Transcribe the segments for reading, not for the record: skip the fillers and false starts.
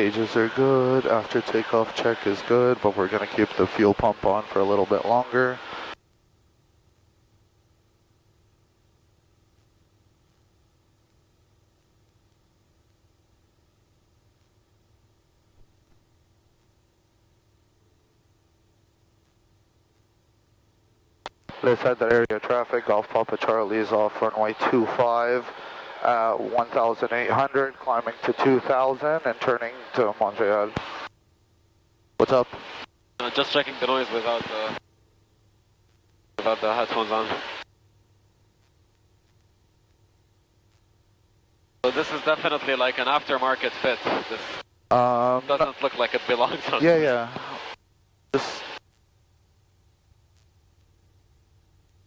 Gauges are good, after takeoff check is good, but we're going to keep the fuel pump on for a little bit longer. Let's head that area traffic, Golf Papa Charlie is off runway 25 at 1,800, climbing to 2,000 and turning to Montreal. What's up? Just checking the noise without the headphones on. So this is definitely like an aftermarket fit. This doesn't look like it belongs on. Yeah.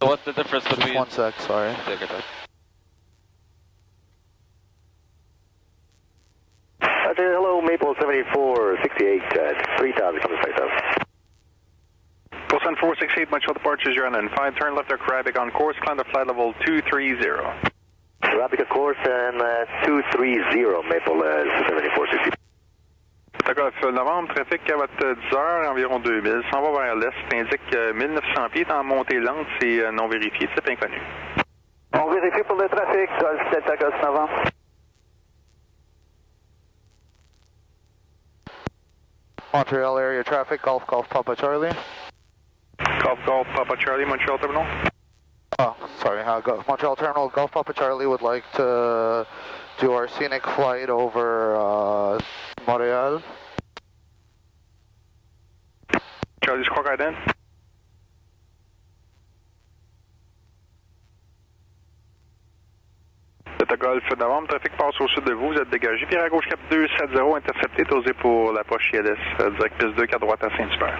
So what's the difference between... Just one sec, sorry. Take your time. Hello, Maple 7468 at 3000, coming straight up. Sun 468, Montreal departures, you're on N5, turn left Arabic on course, climb to flight level 230. Arabic course and 230, Maple 7468. Golf Novembre, trafic à votre 10 heures, environ 2000, s'en va vers l'est, indique 1900 pieds, en montée lente, c'est non vérifié, type inconnu. On vérifie pour le trafic, Golf Delta Golf Novembre. Montreal area traffic, Golf Papa Charlie. Golf Papa Charlie, Montreal Terminal. Oh, sorry, Montreal Terminal, Golf Papa Charlie would like to do our scenic flight over Montreal. Charlie Squawk ident. Delta Golf Novembre, trafic passe au sud de vous, vous êtes dégagé. Pierre à gauche, cap 270, intercepté, osé pour l'approche ILS, direct piste 2, 4 droite à Saint-Hubert.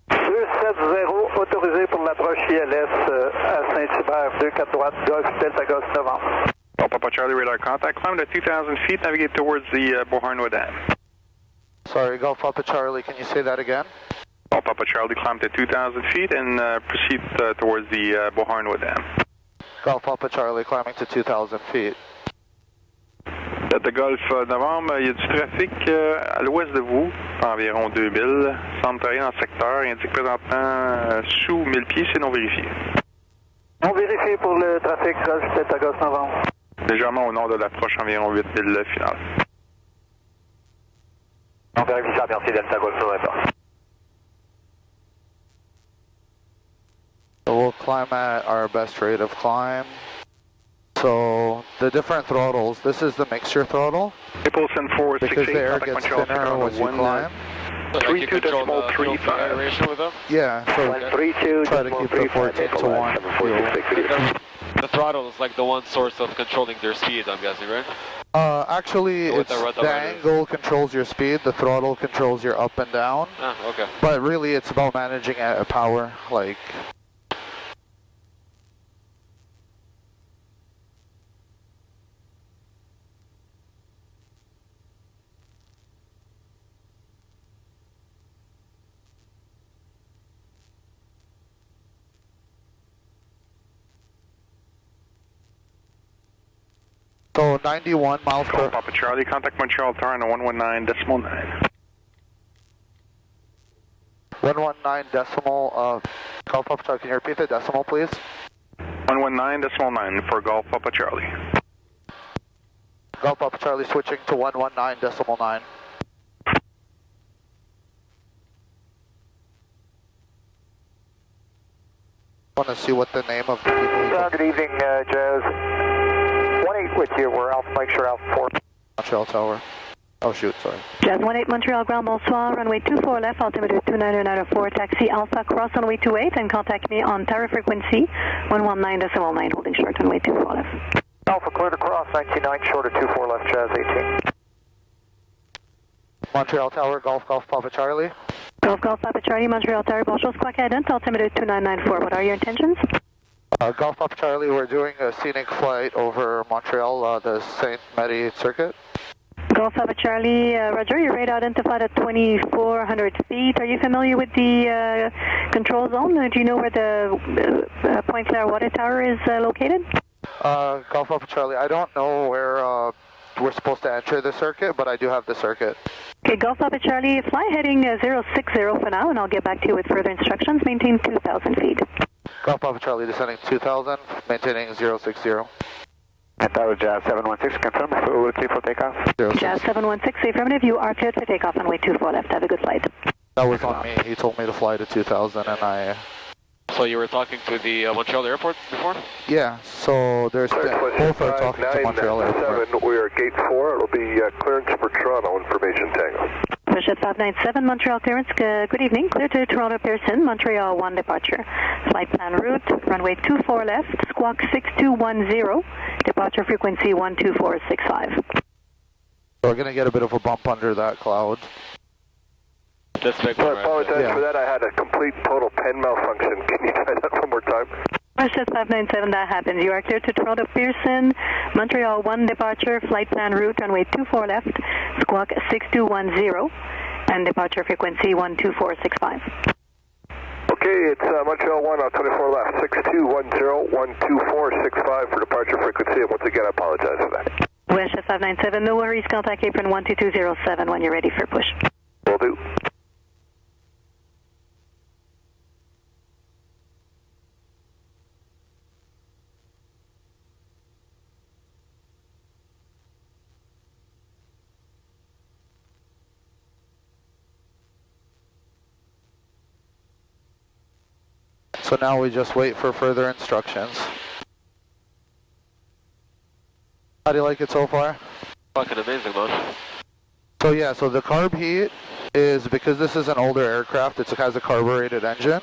270, autorisé pour l'approche ILS à Saint-Hubert, 2, 4 droite, Golf Delta Golf Novembre. Papa Charlie radar contact, climb to 2,000 feet, navigate towards the Beauharnois Dam. Sorry, Golf Papa Charlie, can you say that again? Papa Charlie, climb to 2,000 feet and proceed towards the Beauharnois Dam. Golf Papa Charlie, climbing to 2,000 feet. De Golf Novembre, il y a du trafic à l'ouest de vous, environ 2000. Semble travailler dans le secteur, indique présentement sous 1000 pieds, c'est non vérifié. On vérifie pour le trafic Golf Delta Golf Novembre. Légèrement au nord de l'approche, environ 8000 final. On vérifie ça, merci Delta Golf Novembre. So we'll climb at our best rate of climb. So the different throttles, this is the mixture throttle. Maple 468, because the air gets thinner as you climb. 32.35. Yeah, so try to keep the 14 to 1 fuel. The throttle is like the one source of controlling their speed, I'm guessing, right? Actually, it's the angle controls your speed, the throttle controls your up and down. Ah, okay. But really, it's about managing power, like... So 91 miles per... Papa Charlie, contact Montreal Tower on 119.9. 119 Golf Papa Charlie, can you repeat the decimal, please? 119.9 for Golf Papa Charlie. Golf Papa Charlie switching to 119.9. Want to see what the name of the people... Good evening, Jazz. 18 with you, we're Alpha Mike, sure Alpha 4. Montreal Tower. Oh shoot, sorry. Jazz 18 Montreal, ground bonsoir, runway 24 left, altimeter 29904, taxi Alpha, cross runway 28 and contact me on tower frequency 119.9, holding short runway 24 left. Alpha clear to cross, 99 short of 24 left, Jazz 18. Montreal Tower, Golf Papa Charlie. Golf Papa Charlie, Montreal Tower, bonjour, squawk ident, altimeter 2994, what are your intentions? Golf Papa Charlie, we're doing a scenic flight over Montreal, the St. Mary circuit. Golf Papa Charlie, Roger, your radar identified at 2,400 feet. Are you familiar with the control zone? Do you know where the Point Claire Water Tower is located? Golf Papa Charlie, I don't know where we're supposed to enter the circuit, but I do have the circuit. Okay, Golf Papa Charlie, fly heading 060 for now, and I'll get back to you with further instructions. Maintain 2,000 feet. Golf Papa Charlie descending 2,000, maintaining 060. And that was Jazz 716, confirm, we'll clear for takeoff. Jazz 716, affirmative, you are cleared for takeoff on way 24 left. Have a good flight. That was on me. He told me to fly to 2,000 and I... So you were talking to the Montreal airport before? Yeah, so there's both are talking to Montreal airport. We are gate 4, it'll be clearance for Toronto, information Tango. Jet 597, Montreal clearance, good evening. Clear to Toronto Pearson, Montreal 1 departure. Flight plan route, runway 24 left, squawk 6210, departure frequency 12465. So we're going to get a bit of a bump under that cloud. This big I one, right? apologize for that, I had a complete total pen malfunction. Can you try that one more time? Jet 597, that happens. You are clear to Toronto Pearson, Montreal 1 departure, flight plan route, runway 24 left, squawk 6210, and departure frequency 12465. Okay, it's Montreal 1 on 24 left, 6210, 12465 for departure frequency, and once again I apologize for that. Jet 597, no worries, contact apron 12207 when you're ready for push. Will do. So now we just wait for further instructions. How do you like it so far? Fucking amazing, man. So yeah, so the carb heat is because this is an older aircraft, it has a carbureted engine,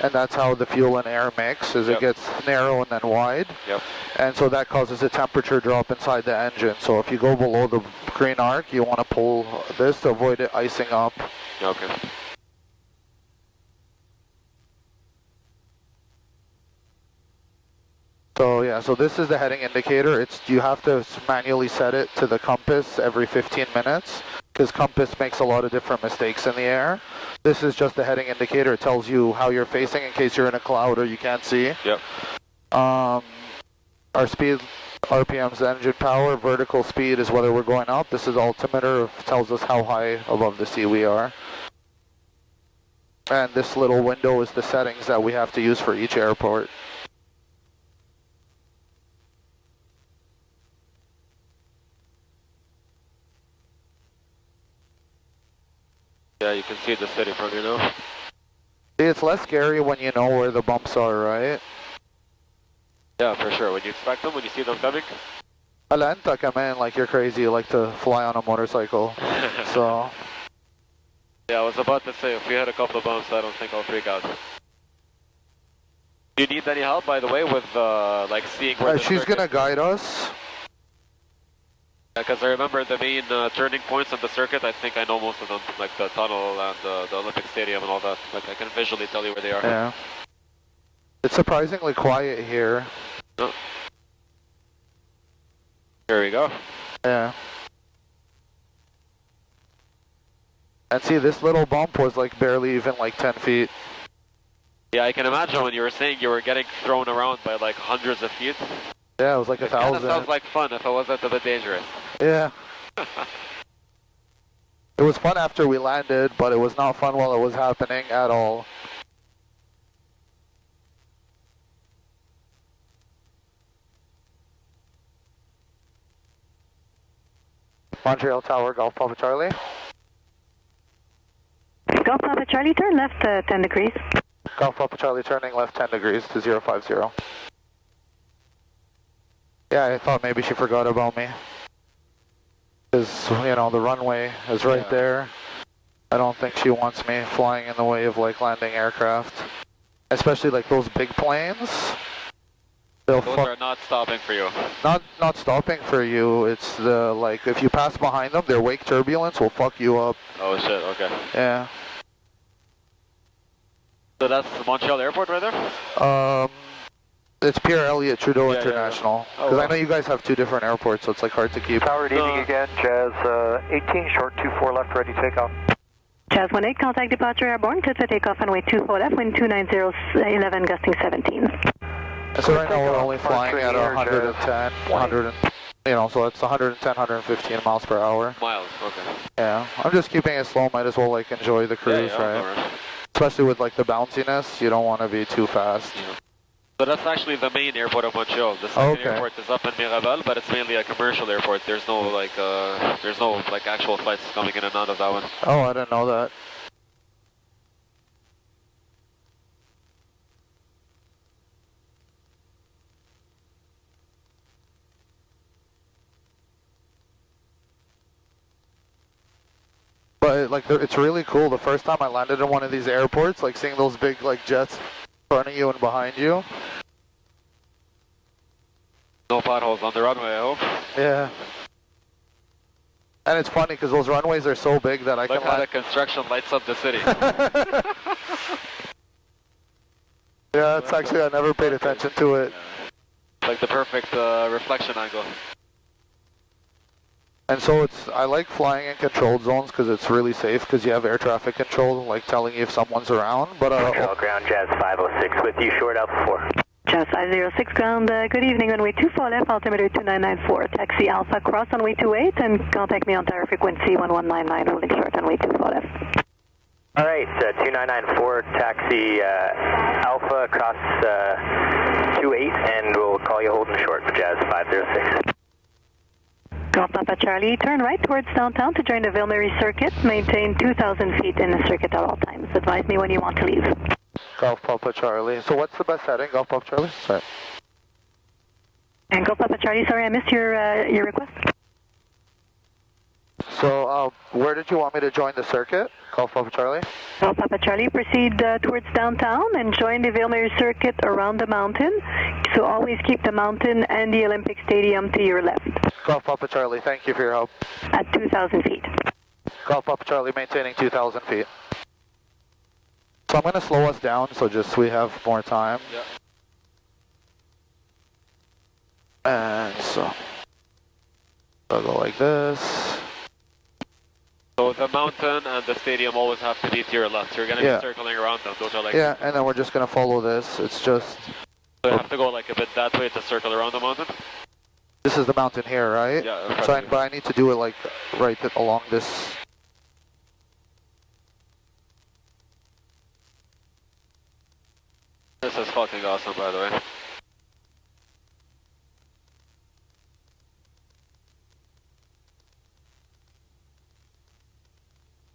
and that's how the fuel and air mix, is it gets narrow and then wide. Yep. And so that causes a temperature drop inside the engine. So if you go below the green arc, you want to pull this to avoid it icing up. Okay. So yeah, so this is the heading indicator. You have to manually set it to the compass every 15 minutes because compass makes a lot of different mistakes in the air. This is just the heading indicator. It tells you how you're facing in case you're in a cloud or you can't see. Yep. Our speed, RPM's engine power, vertical speed is whether we're going up. This is altimeter, tells us how high above the sea we are. And this little window is the settings that we have to use for each airport. Yeah, you can see the city from here now. See, it's less scary when you know where the bumps are, right? Yeah, for sure. When you expect them, when you see them coming. Alenta come in like you're crazy, you like to fly on a motorcycle. So. Yeah, I was about to say, if we had a couple of bumps, I don't think I'll freak out. Do you need any help, by the way, with like seeing where she's gonna guide us. Because I remember the main turning points on the circuit, I think I know most of them, like the tunnel and the Olympic Stadium and all that. Like I can visually tell you where they are. Yeah. It's surprisingly quiet here. Oh. Here we go. Yeah. And see, this little bump was like barely even like 10 feet. Yeah, I can imagine when you were saying you were getting thrown around by like hundreds of feet. Yeah, it was like 1,000. It kind of sounds like fun if it wasn't a bit dangerous. Yeah. It was fun after we landed, but it was not fun while it was happening at all. Montreal Tower, Golf Papa Charlie. Golf Papa Charlie, turn left 10 degrees. Golf Papa Charlie turning left 10 degrees to 050. Yeah, I thought maybe she forgot about me. Because, you know, the runway is right there. I don't think she wants me flying in the way of, like, landing aircraft. Especially, like, those big planes. Those are not stopping for you. Not stopping for you. It's the, like, if you pass behind them, their wake turbulence will fuck you up. Oh, shit, okay. Yeah. So that's Montreal Airport right there? It's Pierre Elliott Trudeau International. Because I know you guys have two different airports, so it's like hard to keep. Howard, evening again. Jazz 18, short 24 left, ready takeoff. Jazz 18, contact departure airborne, clear for takeoff on way 24 left, wind 29011, gusting 17. So right now we're only flying at 110, 100. You know, so it's 110, 115 miles per hour. Miles, okay. Yeah, I'm just keeping it slow. Might as well like enjoy the cruise, right? Alright. Especially with like the bounciness, you don't want to be too fast. Yeah. So that's actually the main airport of Montreal. The second airport is up in Mirabel, but it's mainly a commercial airport. There's no like actual flights coming in and out of that one. Oh, I didn't know that. But like, it's really cool. The first time I landed in one of these airports, like seeing those big like jets in front of you and behind you. No potholes on the runway, I hope. Yeah. And it's funny because those runways are so big that I Look can how land. the construction lights up the city. Yeah, it's actually, I never paid attention to it. Like the perfect reflection angle. And so I like flying in controlled zones because it's really safe because you have air traffic control, like telling you if someone's around. But Montreal ground, Jazz 506 with you, short Alpha 4. Jazz 506 ground, good evening, runway 24 left, altimeter 2994, taxi Alpha cross runway 28 and contact me on tower frequency 1199, holding short runway 24 left. Alright, 2994, taxi Alpha cross 28 and we'll call you holding short for Jazz 506. Golf Papa Charlie, turn right towards downtown to join the Ville Marie circuit. Maintain 2,000 feet in the circuit at all times. Advise me when you want to leave. Golf Papa Charlie. So what's the best setting, Golf Papa Charlie? Sorry. And Golf Papa Charlie, sorry I missed your request. So where did you want me to join the circuit, Golf Papa Charlie? Golf Papa Charlie, proceed towards downtown and join the Ville Marie circuit around the mountain. So always keep the mountain and the Olympic Stadium to your left. Golf Papa Charlie, thank you for your help. At 2,000 feet. Golf Papa Charlie, maintaining 2,000 feet. So I'm going to slow us down so just we have more time. Yeah. And so I'll go like this. So the mountain and the stadium always have to be to your left. You're going to be circling around them. Those are like... Yeah, and then we're just going to follow this. It's just... So you have to go like a bit that way to circle around the mountain? This is the mountain here, right? Yeah. So but I need to do it like right along this. This is fucking awesome, by the way.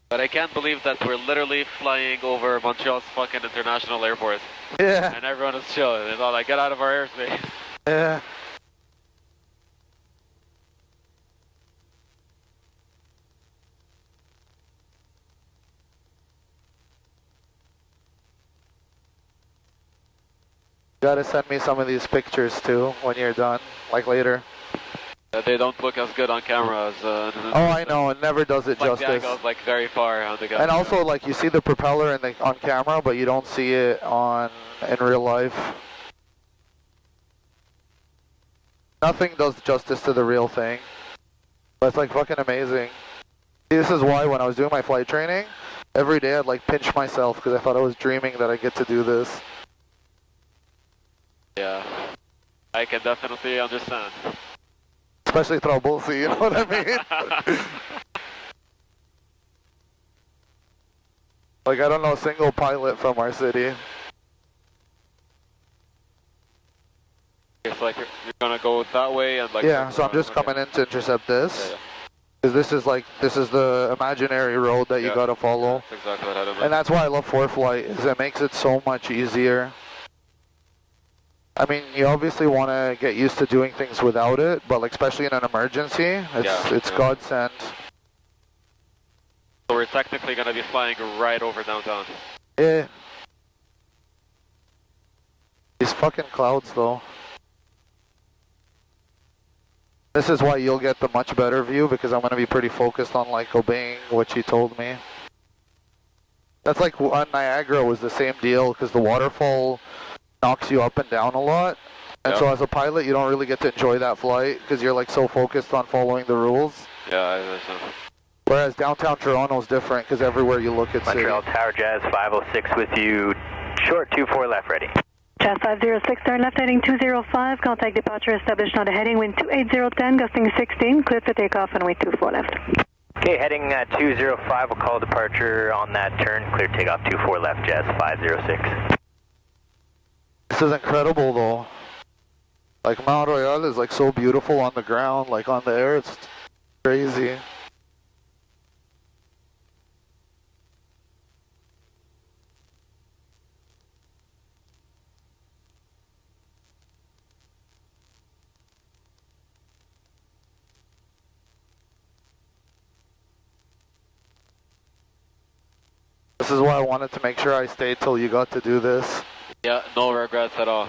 But I can't believe that we're literally flying over Montreal's fucking international airport. Yeah. And everyone is chilling. It's all like, get out of our airspace. Yeah. Gotta send me some of these pictures too when you're done, like later. They don't look as good on camera as... oh, I know, it never does it like justice. the angle's like very far on the gun. And also, like, you see the propeller on camera, but you don't see it in real life. Nothing does justice to the real thing. But it's like fucking amazing. See, this is why when I was doing my flight training, every day I'd like pinch myself because I thought I was dreaming that I get to do this. Yeah, I can definitely understand. Especially Trabulsi, you know what I mean? Like, I don't know a single pilot from our city. It's like you're gonna go that way and like... Yeah, so I'm just coming in to intercept this. Because this is the imaginary road that you gotta follow. That's exactly what I did. And that's why I love ForeFlight, is it makes it so much easier. I mean, you obviously want to get used to doing things without it, but like especially in an emergency, it's godsend. So we're technically going to be flying right over downtown. Yeah. These fucking clouds, though. This is why you'll get the much better view, because I'm going to be pretty focused on like obeying what you told me. That's like on Niagara was the same deal, because the waterfall knocks you up and down a lot, and so as a pilot you don't really get to enjoy that flight because you're like so focused on following the rules. Yeah, I understand. Whereas downtown Toronto is different because everywhere you look it's Montreal Tower Jazz 506 with you, short 24 left ready. Jazz 506, turn left heading 205, contact departure established on the heading wind 28010, gusting 16, clear to take off runway 24 left. Okay, heading 205, we'll call departure on that turn, clear takeoff 24 left, Jazz 506. This is incredible though. Like Mount Royal is like so beautiful on the ground, like on the air, it's crazy. This is why I wanted to make sure I stayed till you got to do this. Yeah, no regrets at all.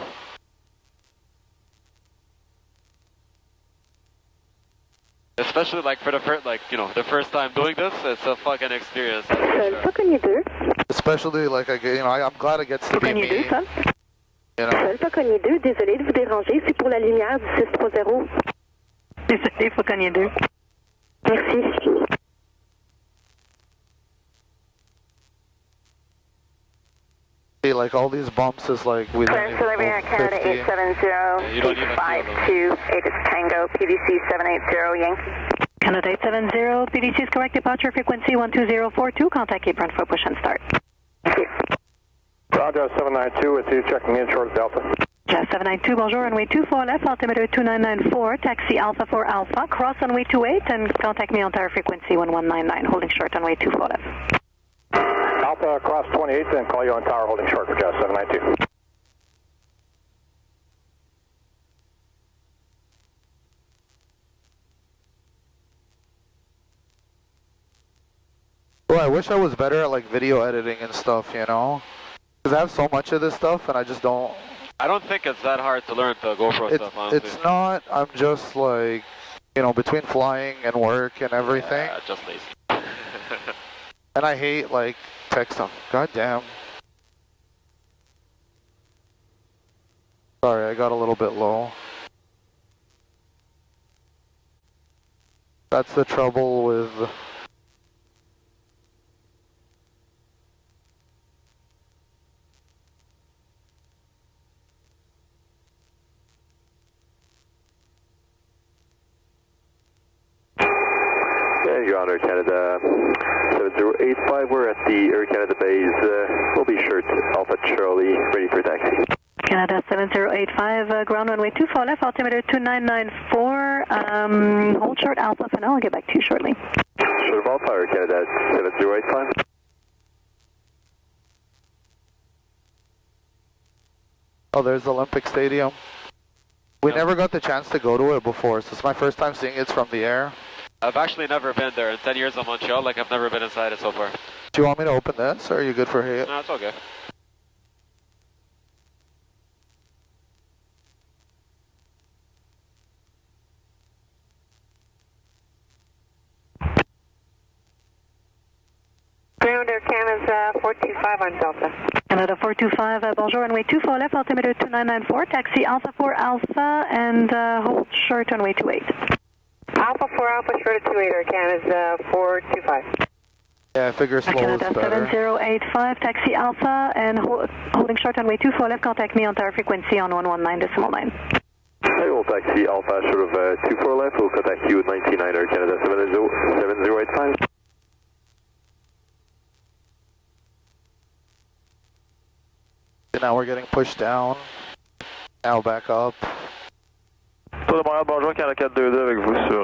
Especially like for the first, like, you know, the first time doing this, it's a fucking experience. Alpha, can you do? Especially like, I'm glad it gets to be me. You know. Alpha, can you do? Désolé de vous déranger, c'est pour la lumière du 630. Désolé, faut qu'on y deux. Merci. Like all these bumps is like we don't even Clearance Canada 870, 852, 8 is Tango, PDC 780, Yankee. Canada 870, PDC is correct, departure frequency 12042, contact Cape Run for push and start. Thank you. Roger, 792 with you, checking in short Delta. Jazz 792, bonjour, runway 24 left, altimeter 2994, taxi Alpha 4 Alpha, cross runway 28 and contact me on tower frequency 1199, holding short runway 24 left. Alpha across 28, then call you on tower holding short for Jazz 792. Well, I wish I was better at like video editing and stuff, you know? Because I have so much of this stuff and I just don't... I don't think it's that hard to learn the GoPro stuff, honestly. It's not, I'm just like, you know, between flying and work and everything. Yeah, just lazy. And I hate like tech stuff. God damn. Sorry, I got a little bit low. That's the trouble with... You're on Air Canada 7085. We're at the Air Canada base. We'll be short Alpha Charlie, ready for taxi. Canada 7085, ground runway 24 left, altimeter 2994. Hold short Alpha for now. I'll get back to you shortly. Short of Alpha, Air Canada 7085. Oh, there's Olympic Stadium. We never got the chance to go to it before, so it's my first time seeing it from the air. I've actually never been there. In 10 years of Montreal, like I've never been inside it so far. Do you want me to open this, or are you good for here? No, it's okay. Ground Air Canada 425 on Delta. Canada 425, bonjour, runway 24 left, altimeter 2994, taxi Alpha 4 Alpha, and hold short runway 28. Alpha 4 Alpha, short of 28, Air Canada 425. Yeah, I figure slow is better. Canada 7085, taxi Alpha, and holding short runway 24 left, contact me on tower frequency on 119.9. Hey, we'll taxi Alpha short of 24 left, we'll contact you at 99 Air Canada 7085. Now we're getting pushed down. Now back up. Tour de Montréal, bonjour, Canada 422 avec vous sur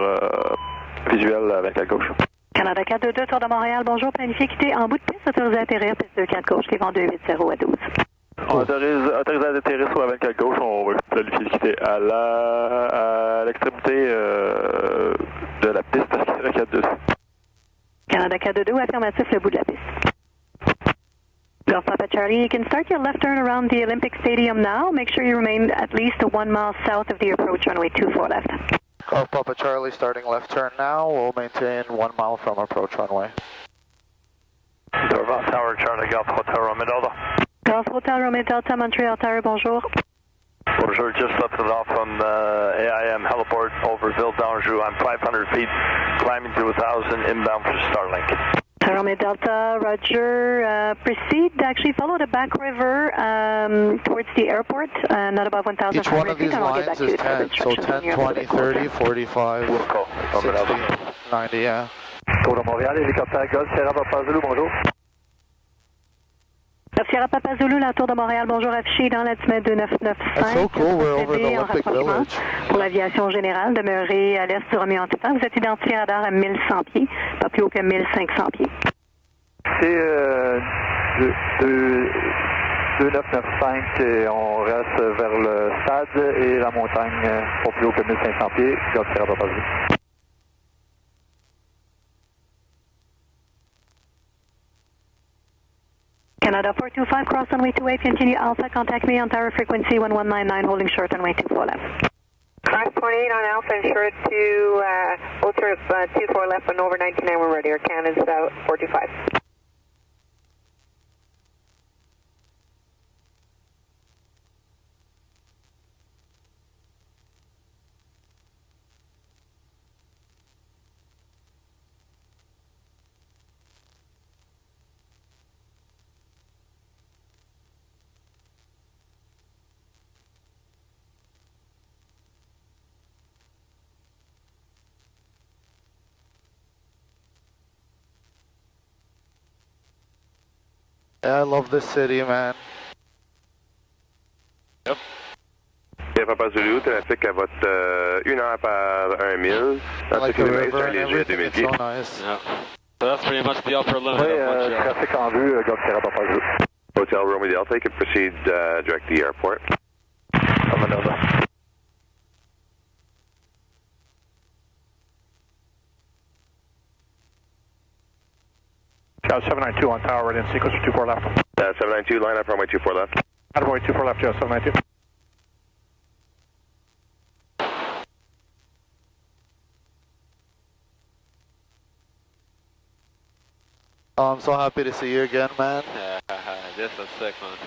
visuel 24 gauche. Canada 422, Tour de Montréal, bonjour, planifié quitter en bout de piste, autorisé à atterrir, piste 24 gauche, les vents 280 à 12. On autorise à atterrir sur la 24 gauche, on va planifier quitter à l'extrémité de la piste, Canada 422. Canada 422, affirmatif, le bout de la piste. Golf Papa Charlie, you can start your left turn around the Olympic Stadium now. Make sure you remain at least 1 mile south of the approach runway 24 left. Golf Papa Charlie starting left turn now. We'll maintain 1 mile from approach runway. Dorval Tower, Charlie Golf Hotel Romeo Delta. Golf Hotel Romeo Delta, Montreal Tower, bonjour. Bonjour, just left it off on AIM heliport over Ville d'Anjou. I'm 500 feet, climbing to 1,000 inbound for Starlink. Romeo Delta, Roger. Proceed, actually follow the back river towards the airport, not above 1,000 Each one of these lines is 10, so 10, 20, 30, 45, 60, 90, yeah. Tour de Montréal, hélicoptère Golf, Sierra Papa Zulu, bonjour. Sierra Papa Zulu, la Tour de Montréal, bonjour, affiché dans l'altimètre 2995. That's so cool, we're over the Olympic Village. Pour l'aviation générale, demeurez à l'est du Romeo Antifa. Vous êtes identifié radar à 1100 pieds, pas plus haut que 1500 pieds. C'est 2995 et on reste vers le stade et la montagne, pas plus haut que 1500 pieds, Golf Sierra Papa Zulu. Canada 425, cross runway 28, continue Alpha, contact me on tower frequency 1199, holding short runway 24 left. Cross 28 on Alpha, insured to, we'll turn 24 left and over 99, we're ready, or Canada's 425. Yeah, I love this city, man. Yep. Sierra Papa Zulu, trafic à votre 1 heure par 1000. Like the river and everything, it's so nice. Yeah. So that's pretty much the upper limit Oui, of Montreal. trafic en vue, Golf Sierra Papa Zulu. Hotel Romeo Delta, you can proceed direct to the airport. Romeo Delta. Joe 792 on tower, right in sequence for 24 left. 792, line up runway 24 left. Runway 24 left, Joe 792. Oh, I'm so happy to see you again, man. This is sick, man.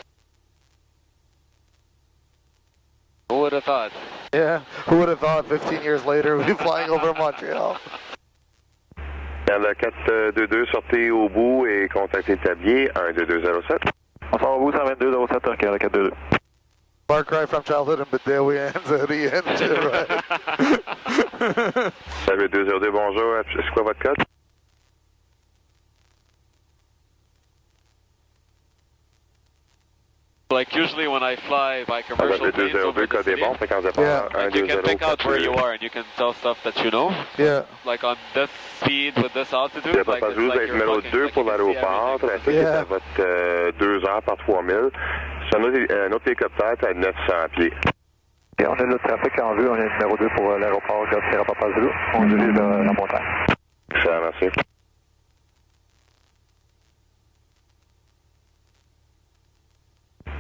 Who would have thought? Yeah, who would have thought 15 years later we'd be flying over Montreal? Le 422, sortez au bout et contactez Tablier, 12207. On sort au bout, 12207, ok, le 422. Far cry from childhood and Bedewians at the end, too, right? 202, bonjour, c'est quoi votre code? Like usually when I fly by commercial planes over the city, Yeah. like you can pick out where you are and you can tell stuff that you know. Yeah. Like on this speed with this altitude, Sierra like Papa it's Zulu, like vous you're numéro fucking, 2 like pour you can see l'aéroport, everything. trafic est à votre 2 heures par 3000. C'est un autre hélicoptère à 900 pieds. Et on a le trafic en vue, on est numéro 2 pour l'aéroport Golf Sierra Papa Zulu. On dirige la montagne. Excellent, merci.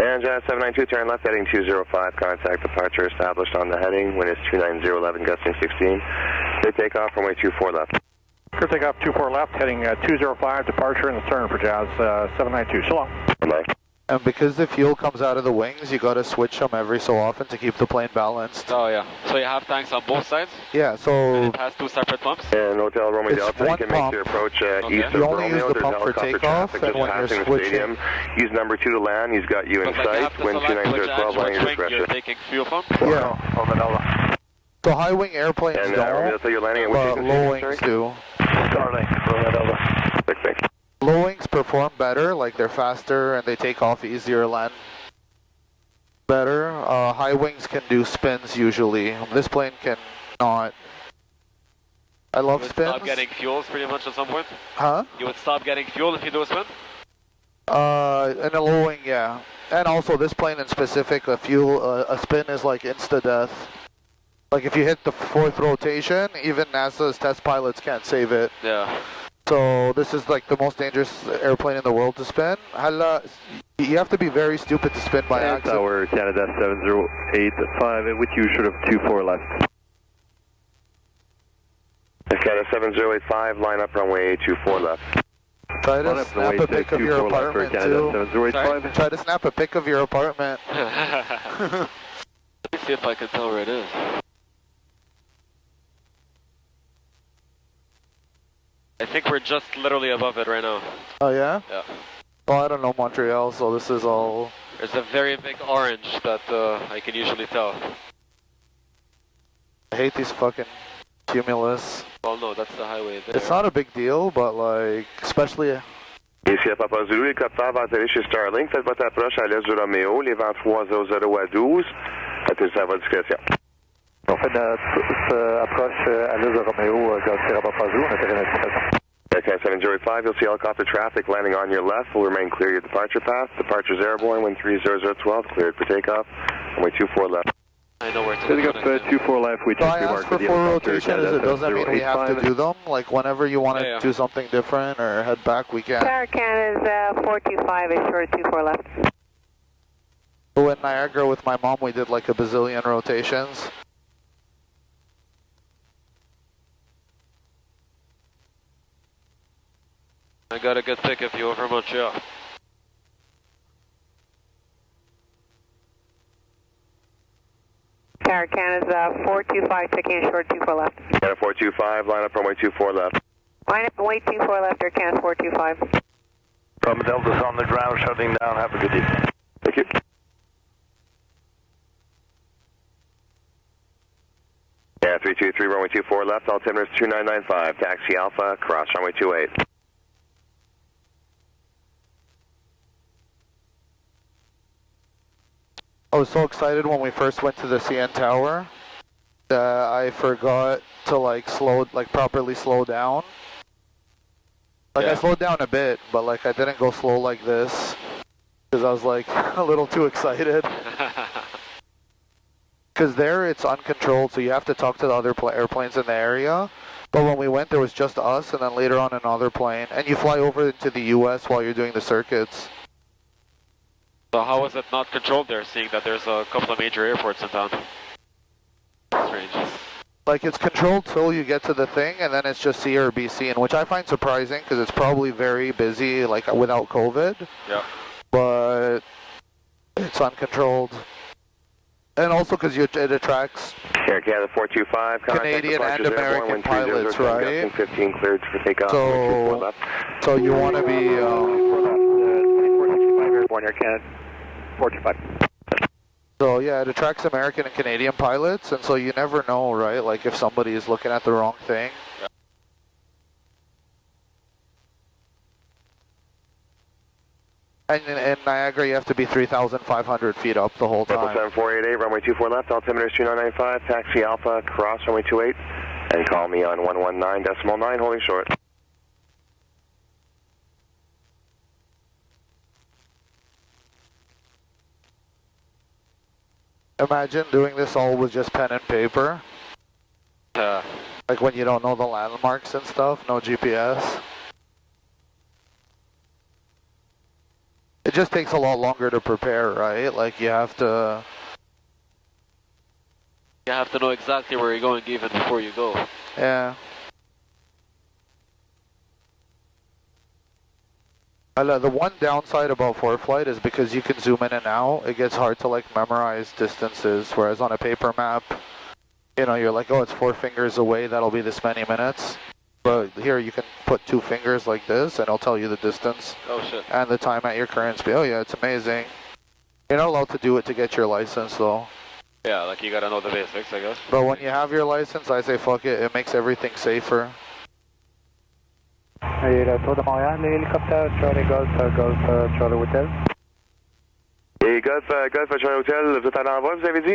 And Jazz 792, turn left, heading 205, contact departure established on the heading, wind is 29011, gusting 16. Clear takeoff, runway 24 left. Clear takeoff 24 left, heading 205, departure in the turn for Jazz 792. So long. Bye. And because the fuel comes out of the wings, you gotta switch them every so often to keep the plane balanced. Oh yeah. So you have tanks on both sides? Yeah, And so it has two separate pumps? And Hotel Romeo It's Delta, you one can pump. make your approach Okay. east of You only Romeo. use the There's pump for helicopter takeoff, traffic and just when you're passing the switching- stadium. Use number 2 to land, he's got you in But like you sight, have to wind select which 29012, line your wing you're discretion. taking fuel from? yeah. So high wing airplanes And Romeo don't, Delta, you're landing at which but frequency, low sorry? wings do. Starting, Romeo Delta. Thanks. Low wings perform better, like they're faster and they take off easier, land better. High wings can do spins usually. This plane can not. I love You would spins. stop getting fuels pretty much at some point? Huh? You would stop getting fuel if you do a spin? In a low wing, yeah. And also this plane in specific, a spin is like insta-death. Like if you hit the 4th rotation, even NASA's test pilots can't save it. Yeah. So this is like the most dangerous airplane in the world to spin. You have to be very stupid to spin by accident. Tower Canada 7085, with you short of 24 left. Canada 7085, line up runway 24 left. Try to snap a pic of your apartment too. 7085. Try to snap a pic of your apartment. Let me see if I can tell where it is. I think we're just literally above it right now. Oh yeah? Yeah. Well, I don't know Montreal, so this is all... There's a very big orange that I can usually tell. I hate these fucking cumulus. Well, no, that's the highway there. It's not a big deal, but like, especially... Ici à Papa Zulu, hélicoptère va atterrir chez Starlink. Faites votre approche à l'est du Romeo, les vents 300 à 12. Atterrissez à votre discrétion. On fait notre approche à l'est de Romeo, Golf Sierra Papa Zulu, on atterrit à notre discrétion. Aircraft 7 Joey 5, you'll see helicopter traffic landing on your left. Will remain clear your departure path. Departure's airborne, wind 30012, cleared for takeoff. Runway 24 left. I know where to Setting up 24 left, we So I asked for 4 rotations, it doesn't mean we have to do them. Like whenever you want to do something different or head back, we can. Tower Canada's 425 is short 24 left. So in Niagara with my mom, we did like a bazillion rotations. I got a good pick of you over Montreal. Tower Canada's 425 taking short 24 left. Canada 425, line up runway 24 left. Line up runway 24 left, Air Canada 425. From Delta's on the ground, shutting down. Have a good evening. Thank you. Yeah, 323, runway 24 left, altimeter is 2995, taxi Alpha, cross runway 28. I was so excited when we first went to the CN Tower that I forgot to like properly slow down. Like I slowed down a bit, but like I didn't go slow like this because I was like a little too excited. Because there it's uncontrolled, so you have to talk to the other airplanes in the area. But when we went, there was just us, and then later on another plane. And you fly over into the US while you're doing the circuits. So how is it not controlled there, seeing that there's a couple of major airports in town? Strange. Like it's controlled till you get to the thing, and then it's just C or BC, and which I find surprising because it's probably very busy, like without COVID. Yeah. But it's uncontrolled, and also because it attracts Air Canada 425, Canadian and American pilots, right? 15 cleared for takeoff. So you want to be. 2465 airborne, Air Canada 425. So yeah, it attracts American and Canadian pilots, and so you never know, right? Like if somebody is looking at the wrong thing. Yeah. And in Niagara, you have to be 3,500 feet up the whole time. 7488, runway 24 left, altimeter is 2995, taxi Alpha, cross runway 28, and call me on 119.9, holding short. Imagine doing this all with just pen and paper. Like when you don't know the landmarks and stuff, no GPS. It just takes a lot longer to prepare, right? Like you have to... You have to know exactly where you're going even before you go. Yeah. The one downside about ForeFlight is because you can zoom in and out, it gets hard to like memorize distances, whereas on a paper map, you know, you're like, oh, it's 4 fingers away, that'll be this many minutes. But here you can put 2 fingers like this and it'll tell you the distance. Oh shit. And the time at your current speed. Oh yeah, it's amazing. You're not allowed to do it to get your license though. Yeah, like you gotta know the basics, I guess. But when you have your license, I say fuck it, it makes everything safer. Et le tour de Montréal, l'hélicoptère Charlie Golf, Charlie Hotel. Et Golf Charlie Hotel, vous êtes à l'envoi, vous avez dit?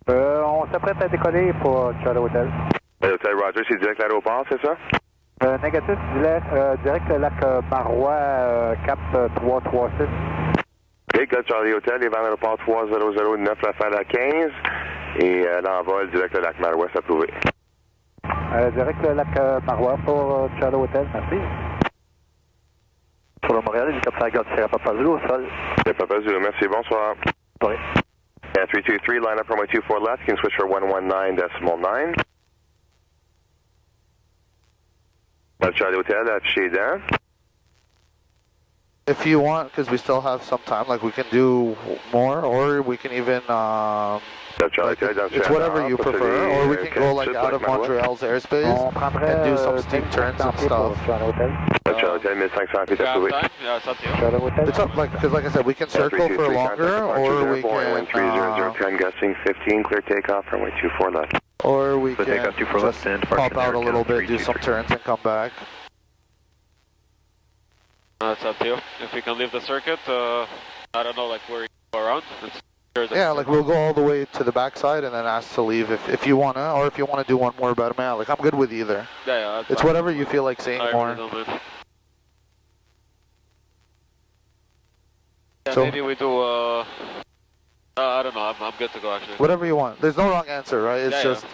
On s'apprête à décoller pour Charlie Hotel. Hotel Roger, c'est direct à l'aéroport, c'est ça? Négatif, direct le lac Marois, cap 336. OK, Golf Charlie Hotel, les vents à l'aéroport 3009, Rafale à 15. Et l'envol direct le lac Marois, c'est approuvé. Direct le lac Marois pour Charlie Hotel, merci. Sur le Montréal, hélicoptère Golf Sierra Papa Zulu au sol. Papa Zulu, merci, bonsoir. Sorry. Yeah, 323, line up runway 24 left, you can switch for 119.9. Charlie Hotel, affiché dedans. If you want, because we still have some time, like we can do more, or we can even Like, it's whatever you prefer, or we can go like out of Montreal's airspace and do some steep turns and stuff. It's up, like, because like I said, we can circle for longer, or we can. 3010 gusting 15, clear takeoff, runway 24 left. Or we can just pop out a little bit, do some turns, and come back. It's up to you. If we can leave the circuit, I don't know, like where you go around. Yeah, like we'll go all the way to the backside and then ask to leave if you wanna, or if you wanna do one more better, man. Like I'm good with either. Yeah, it's fine. Whatever you feel like seeing more. Really yeah, so maybe we do. I don't know. I'm good to go actually. Whatever you want. There's no wrong answer, right? It's just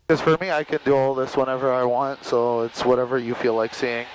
because for me, I can do all this whenever I want. So it's whatever you feel like seeing.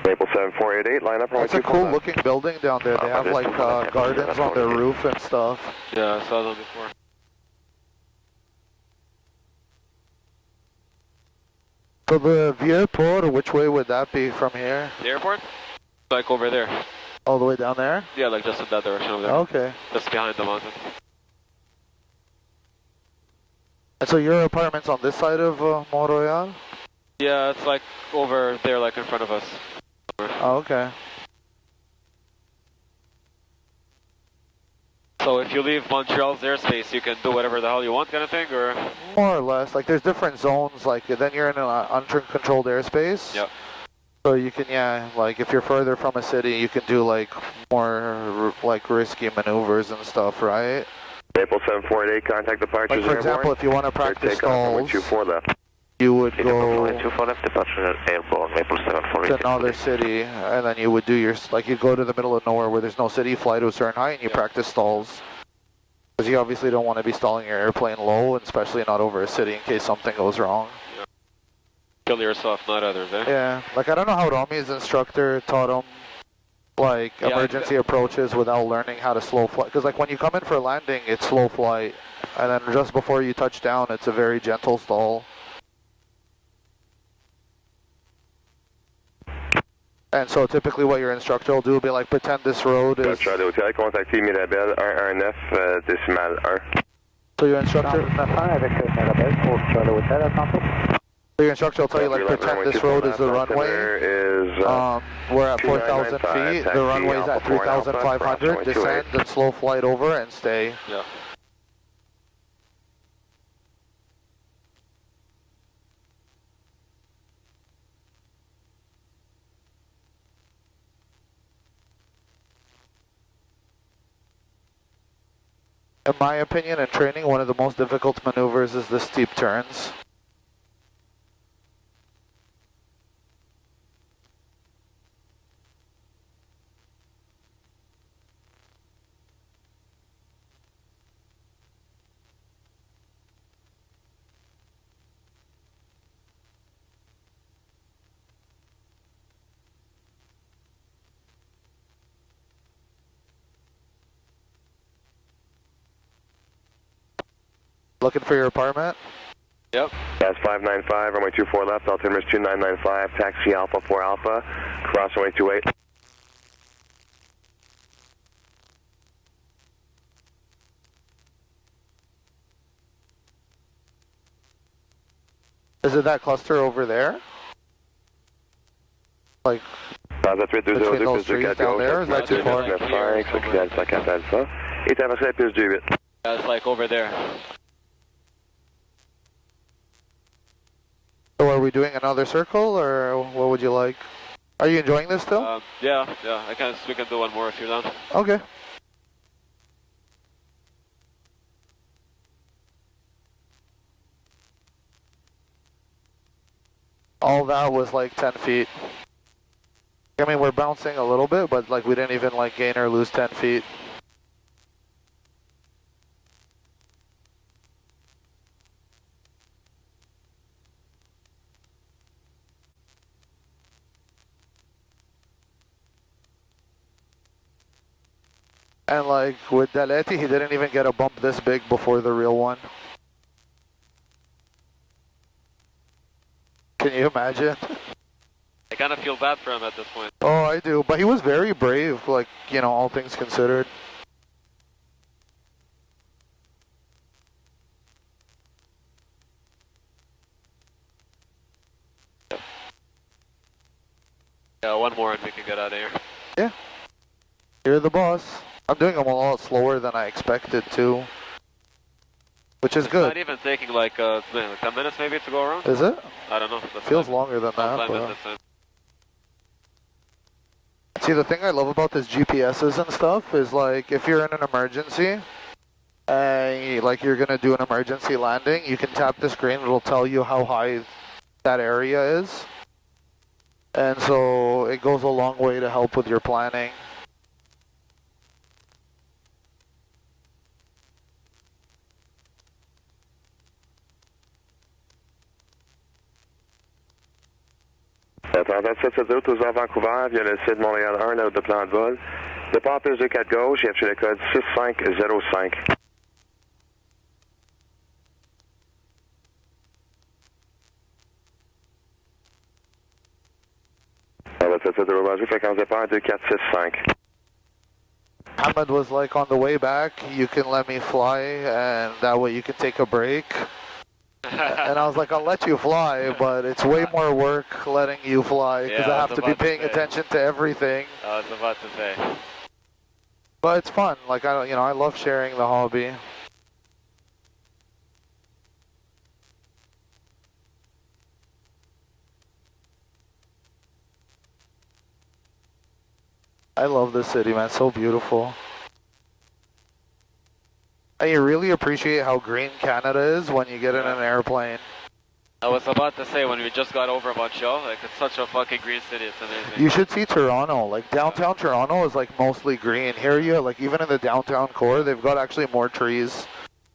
Maple 7488, line up. It's a cool looking building down there. They have like gardens on their roof and stuff. Yeah, I saw them before. So the Vieux-Port, which way would that be from here? The airport? Like over there. All the way down there? Yeah, like just in that direction over there. Okay. Just behind the mountain. And so your apartment's on this side of Mont Royal? Yeah, it's like over there, like in front of us. Oh, okay. So if you leave Montreal's airspace, you can do whatever the hell you want kind of thing, or? More or less. Like there's different zones, like then you're in an uncontrolled airspace. Yep. So you can, yeah, like if you're further from a city, you can do like more like risky maneuvers and stuff, right? Maple 7488, contact departures. Like for example, if you want to practice stalls, you would go to another city, and then you would do your, like you go to the middle of nowhere where there's no city, fly to a certain height, and you practice stalls. Because you obviously don't want to be stalling your airplane low, and especially not over a city in case something goes wrong. Yeah. Kill yourself, not others, eh? Yeah, like I don't know how Romi's instructor taught him like emergency approaches without learning how to slow fly. Because like when you come in for landing, it's slow flight, and then just before you touch down, it's a very gentle stall. And so typically what your instructor will do will be like, pretend this road is... Charlie Hotel, contactez Mirabel 119 décimal 1. So your instructor... So your instructor will tell you, like, pretend this road is the runway. We're at 4,000 feet, the runway's at 3,500, descend and slow flight over and stay. Yeah. In my opinion, in training, one of the most difficult maneuvers is the steep turns. Looking for your apartment? Yep. That's 595, runway 24 left, altimeter 2995, taxi Alpha 4 Alpha, cross runway 28. Is it that cluster over there? Like, between those trees down there, or is that too far? Yeah, it's like over there. So are we doing another circle, or what would you like? Are you enjoying this still? Yeah, we can do one more if you're done. Okay. All that was like 10 feet. I mean, we're bouncing a little bit, but like we didn't even like gain or lose 10 feet. And like with Daleti, he didn't even get a bump this big before the real one. Can you imagine? I kind of feel bad for him at this point. Oh, I do, but he was very brave, like, you know, all things considered. Yeah, one more and we can get out of here. Yeah. You're the boss. I'm doing them a lot slower than I expected to. Which is good. It's not even taking like 10 minutes maybe to go around? Is it? I don't know. Feels longer than that. But... See, the thing I love about this GPSs and stuff is like if you're in an emergency and like you're gonna do an emergency landing, you can tap the screen, it'll tell you how high that area is. And so it goes a long way to help with your planning. Attendant 770, toujours à Vancouver, via le site Montréal 1, la route de plan de vol. Départ plus 24 gauche, et le code 6505. Attendant 770, Roger, fréquence départ 2465. Ahmed was like, on the way back, you can let me fly, and that way you can take a break. And I was like, I'll let you fly, but it's way more work letting you fly because I have to be paying attention to everything. I was about to say. But it's fun. Like I love sharing the hobby. I love this city, man. It's so beautiful. And you really appreciate how green Canada is when you get in an airplane. I was about to say, when we just got over Montreal, like it's such a fucking green city, it's amazing. You should see Toronto. Like downtown Toronto is like mostly green. Here you like even in the downtown core, they've got actually more trees.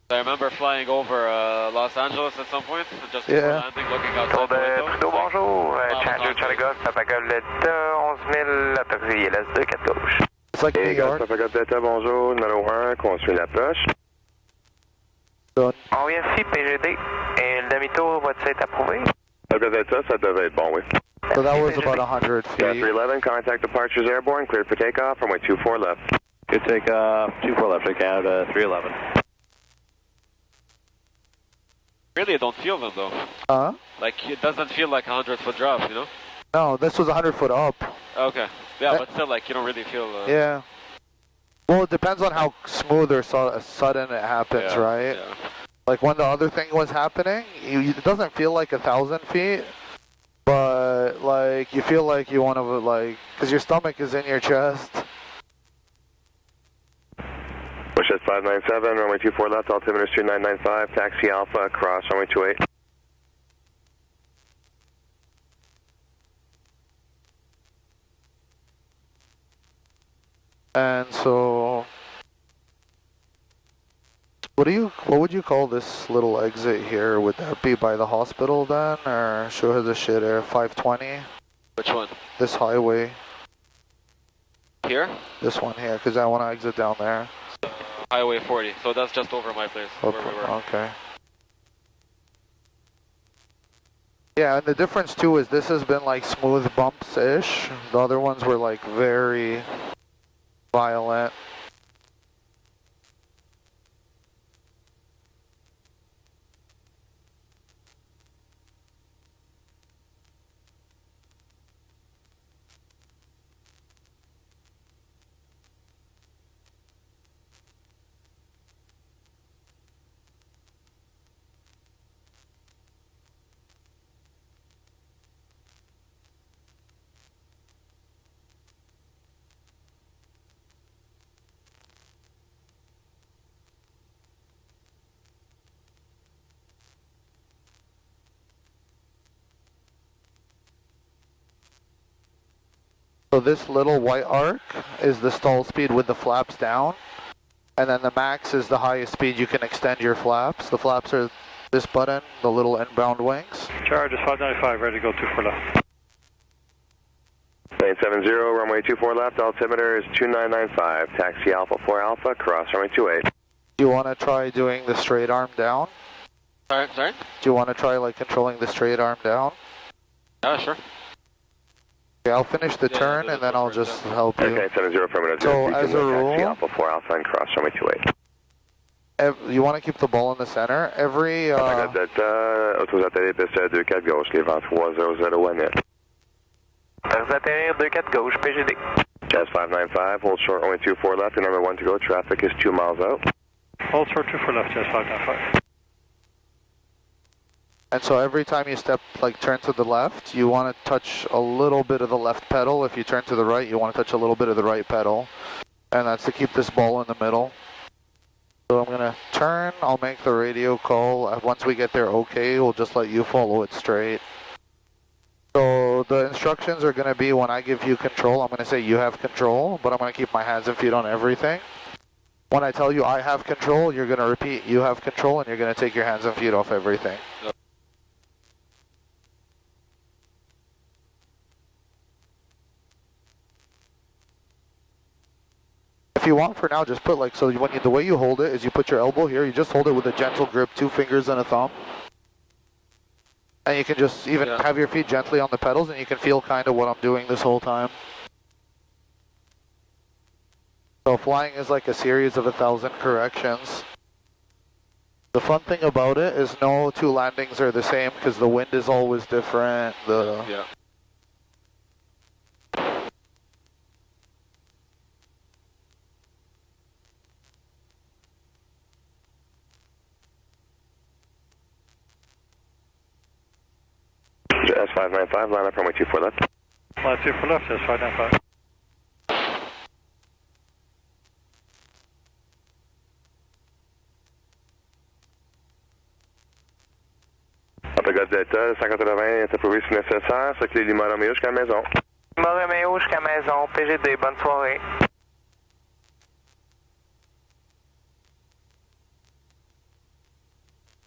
I remember flying over Los Angeles at some point, just before landing, looking outside the window. Trudeau, bonjour. Challenger Charlie Golf, Papa Golf, 11 000, autorisé LS2, 4 gauche. It's like New York. Papa Golf Delta, bonjour, numéro 1, construit l'approche. On vient ici, PGD, et le demi-tour va-t-il être approuvé? Papa Delta, ça devait être bon, oui. So that was about 100 feet. 311, contact departures airborne, cleared for takeoff, runway 24 left. Good takeoff, 24 left, Canada, 311. Really, I don't feel them though. Like, it doesn't feel like a 100-foot drop, you know? No, this was 100 foot up. Okay. Yeah, but still, like, you don't really feel... Yeah. Well, it depends on how smooth or sudden it happens, right? Yeah. Like when the other thing was happening, it doesn't feel like 1,000 feet, but like you feel like you want to like, because your stomach is in your chest. Push at 597, runway 24 left, altimeter 2995, taxi Alpha, cross runway 28. And so, what would you call this little exit here? Would that be by the hospital then, or show her the shit air 520? Which one? This highway. Here? This one here, because I want to exit down there. Highway 40, so that's just over my place, where we were. Okay. Yeah, and the difference too is this has been like smooth bumps-ish. The other ones were like very violent. So this little white arc is the stall speed with the flaps down. And then the max is the highest speed you can extend your flaps. The flaps are this button, the little inbound wings. Charge is 595, ready to go 24 left. 970, runway 24 left, altimeter is 2995, taxi Alpha 4 Alpha, cross runway 28. Do you want to try doing the straight arm down? Sorry? Do you want to try like controlling the straight arm down? Yeah, sure. Okay, I'll finish the turn and then I'll just help you. Okay, 70 affirmative. So as a rule, taxi Alpha 4 Alpha and cross runway 28. You want to keep the ball in the center. Every Autosatellite piste 24 gauche, les vents 300 net. Atterrir 24 gauche, PGD. Jazz 595, hold short only 24 left, and number 1 to go, traffic is 2 miles out. Hold short 24 left, Jazz 595. And so every time you step, like turn to the left, you want to touch a little bit of the left pedal. If you turn to the right, you want to touch a little bit of the right pedal. And that's to keep this ball in the middle. So I'm going to turn, I'll make the radio call. Once we get there okay, we'll just let you follow it straight. So the instructions are going to be when I give you control, I'm going to say you have control, but I'm going to keep my hands and feet on everything. When I tell you I have control, you're going to repeat you have control and you're going to take your hands and feet off everything. Yep. If you want for now, just put like, so when the way you hold it is you put your elbow here, you just hold it with a gentle grip, 2 fingers and a thumb. And you can just even have your feet gently on the pedals and you can feel kind of what I'm doing this whole time. So flying is like a series of 1,000 corrections. The fun thing about it is no 2 landings are the same because the wind is always different. Yeah. Jazz 595, line up runway 24 left. Line 24 left, Jazz 595. Pagode Delta, 580 est approuvé si nécessaire, circuler Lima Romeo jusqu'à la maison. Lima Romeo jusqu'à maison, PGD, bonne soirée.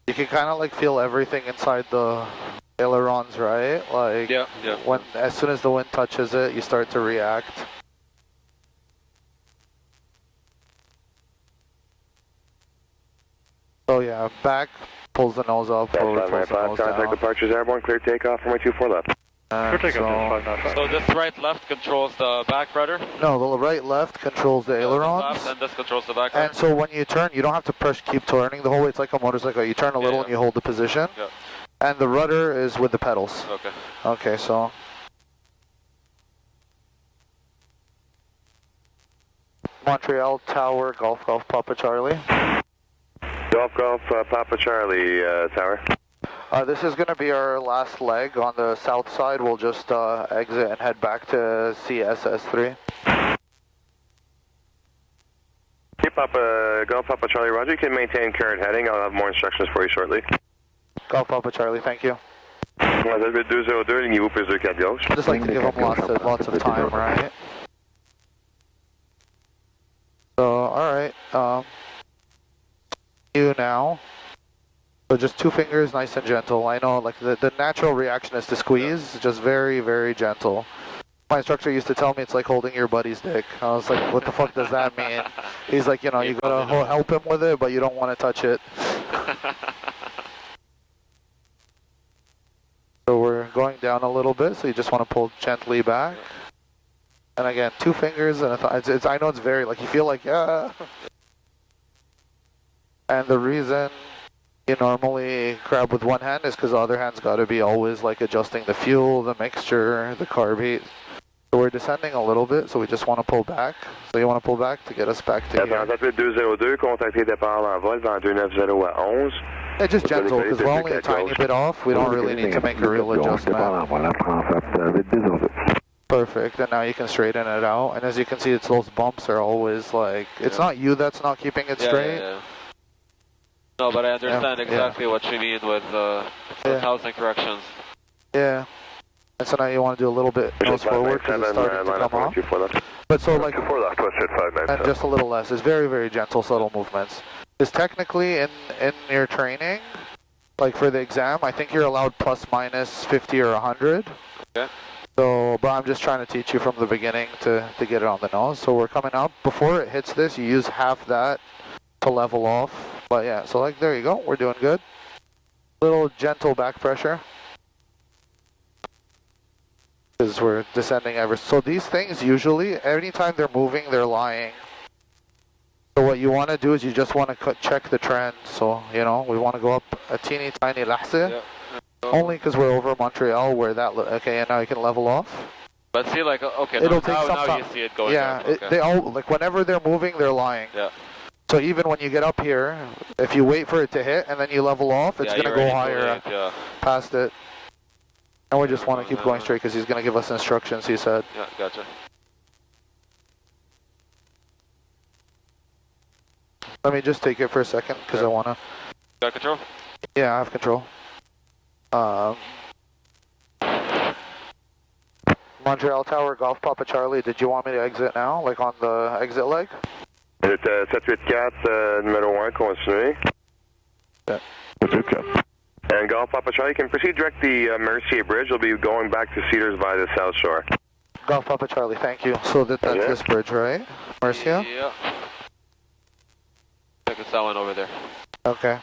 You can kind of like feel everything inside the ailerons, right? Like when as soon as the wind touches it, you start to react. So yeah, back pulls the nose up, forward pulls the nose down. Contact departures airborne, clear takeoff from 24 left. So this right-left controls the back rudder? No, the right-left controls the ailerons. Left, and this controls the back rudder. And so when you turn, you don't have to keep turning the whole way. It's like a motorcycle. You turn a little and you hold the position. Yeah. And the rudder is with the pedals. Okay. Okay, so... Montreal Tower, Golf Papa Charlie. Golf Papa Charlie Tower. This is going to be our last leg. On the south side, we'll just exit and head back to CSS3. Okay, Golf Papa Charlie, roger. You can maintain current heading. I'll have more instructions for you shortly. Golf Papa Charlie, thank you. Vous 202, lignez-vous plus 24 gauche. I just like to give them lots of time, right? So, alright. You now. So just 2 fingers, nice and gentle. I know, like the natural reaction is to squeeze, just very, very gentle. My instructor used to tell me it's like holding your buddy's dick. I was like, what the fuck does that mean? He's like, you know, you gotta help him with it, but you don't want to touch it. So we're going down a little bit, so you just want to pull gently back. And again, 2 fingers, and I know it's very, like, you feel like, yeah. And the reason you normally grab with one hand is because the other hand's got to be always like adjusting the fuel, the mixture, the carb heat. So we're descending a little bit, so we just want to pull back. So you want to pull back to get us back to here. 202, contactez départ en vol, vent 290 à 11. Yeah, just gentle, because we're only a tiny bit off. We don't really need to make a real adjustment. Perfect, and now you can straighten it out. And as you can see, it's those bumps are always like, it's not you that's not keeping it straight. No, but I understand exactly what you mean with 1,000 corrections. Yeah. And so now you want to do a little bit nose forward because it's starting to come off. But so like, 24 left, Western 597. and just a little less. It's very, very gentle, subtle movements. Because technically in your training, like for the exam, I think you're allowed plus minus 50 or 100. Okay. So, but I'm just trying to teach you from the beginning to get it on the nose. So we're coming up. Before it hits this, you use half that to level off. But yeah, so like there you go. We're doing good. Little gentle back pressure. Because we're descending ever. So these things usually, anytime they're moving, they're lying. So what you want to do is you just want to check the trend. So, you know, we want to go up a teeny tiny lahse. Yeah. Only because we're over Montreal where that, okay, and now you can level off. But see, like, okay, It'll take some now time. you see it going yeah, down. Okay. they all, like whenever they're moving, they're lying. Yeah. So even when you get up here, if you wait for it to hit and then you level off, it's going to go higher past it. And we just want to keep going straight because he's going to give us instructions, he said. Yeah, gotcha. Let me just take it for a second because I want to... Got control? Yeah, I have control. Montreal Tower, Golf Papa Charlie, did you want me to exit now, like on the exit leg? 784, numéro 1, continuez. Yeah. And Golf Papa Charlie, you can proceed direct the Mercier Bridge. We'll be going back to Cedars by the South Shore. Golf Papa Charlie, thank you. So that's this bridge, right? Mercia? Yeah. Check the one over there. Okay.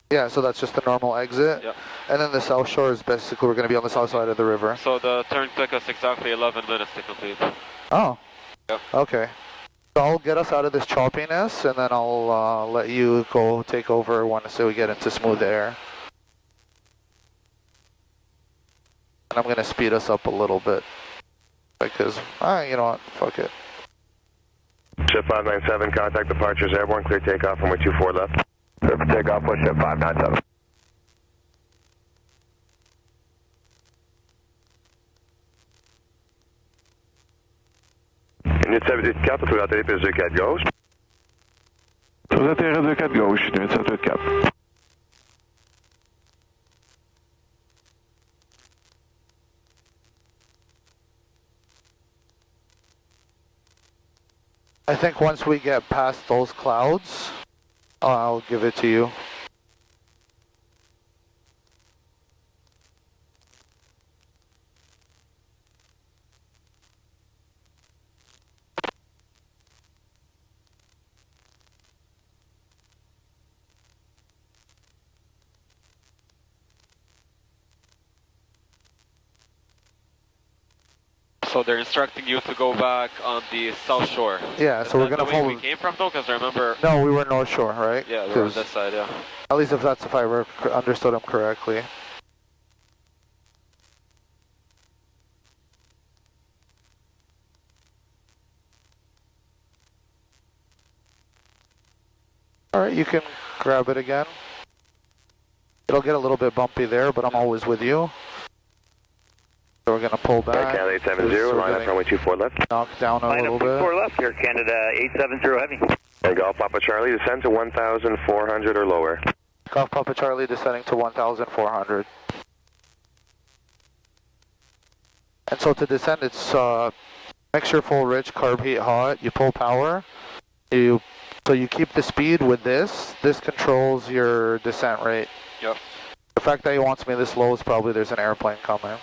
Yeah, so that's just the normal exit. Yep. And then the South Shore is basically, we're going to be on the south side of the river. So the turn took us exactly 11 minutes to complete. Oh. Yep. Okay. So I'll get us out of this choppiness, and then I'll let you go take over once we get into smooth air. And I'm going to speed us up a little bit. Because, you know what, fuck it. Ship 597, contact departures airborne, clear takeoff, runway 24 left. Clear for takeoff, with ship 597. Unit 784, vous atterrez plus 24 gauche. Vous atterrez 24 gauche, unit 784. I think once we get past those clouds, I'll give it to you. So they're instructing you to go back on the South Shore. Yeah, so we're going to follow... we came from though, because I remember... No, we were North Shore, right? Yeah, we were on this side, yeah. At least if I understood him correctly. Alright, you can grab it again. It'll get a little bit bumpy there, but I'm always with you. So we're going to pull back. Canada 870, line up runway 24 left. Knock down a little bit. 24 left here, Canada 870 heavy. And Golf Papa Charlie, descend to 1,400 or lower. Golf Papa Charlie descending to 1,400. And so to descend, it's mixture full rich, carb heat hot. You pull power. So you keep the speed with this. This controls your descent rate. Yep. The fact that he wants me this low is probably there's an airplane coming.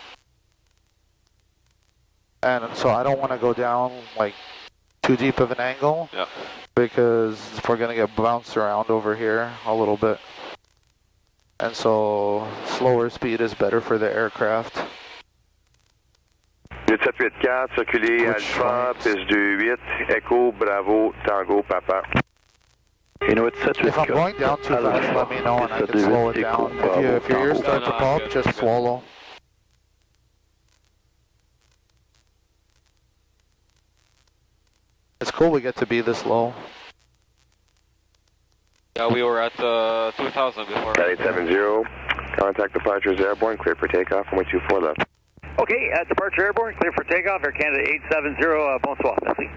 And so I don't want to go down like too deep of an angle. Yeah. Because we're going to get bounced around over here a little bit. And so slower speed is better for the aircraft. Unit 784, circulez Alpha, piste 28, Echo, Bravo, Tango, Papa. If I'm going down too fast, let me know and I can slow it down. If your ears start to pop, just swallow. It's cool we get to be this low. Yeah, we were at 2,000 before. 870, contact departures airborne, clear for takeoff, runway 24 left. Okay, departure airborne, clear for takeoff, Air Canada 870, bonsoir, merci.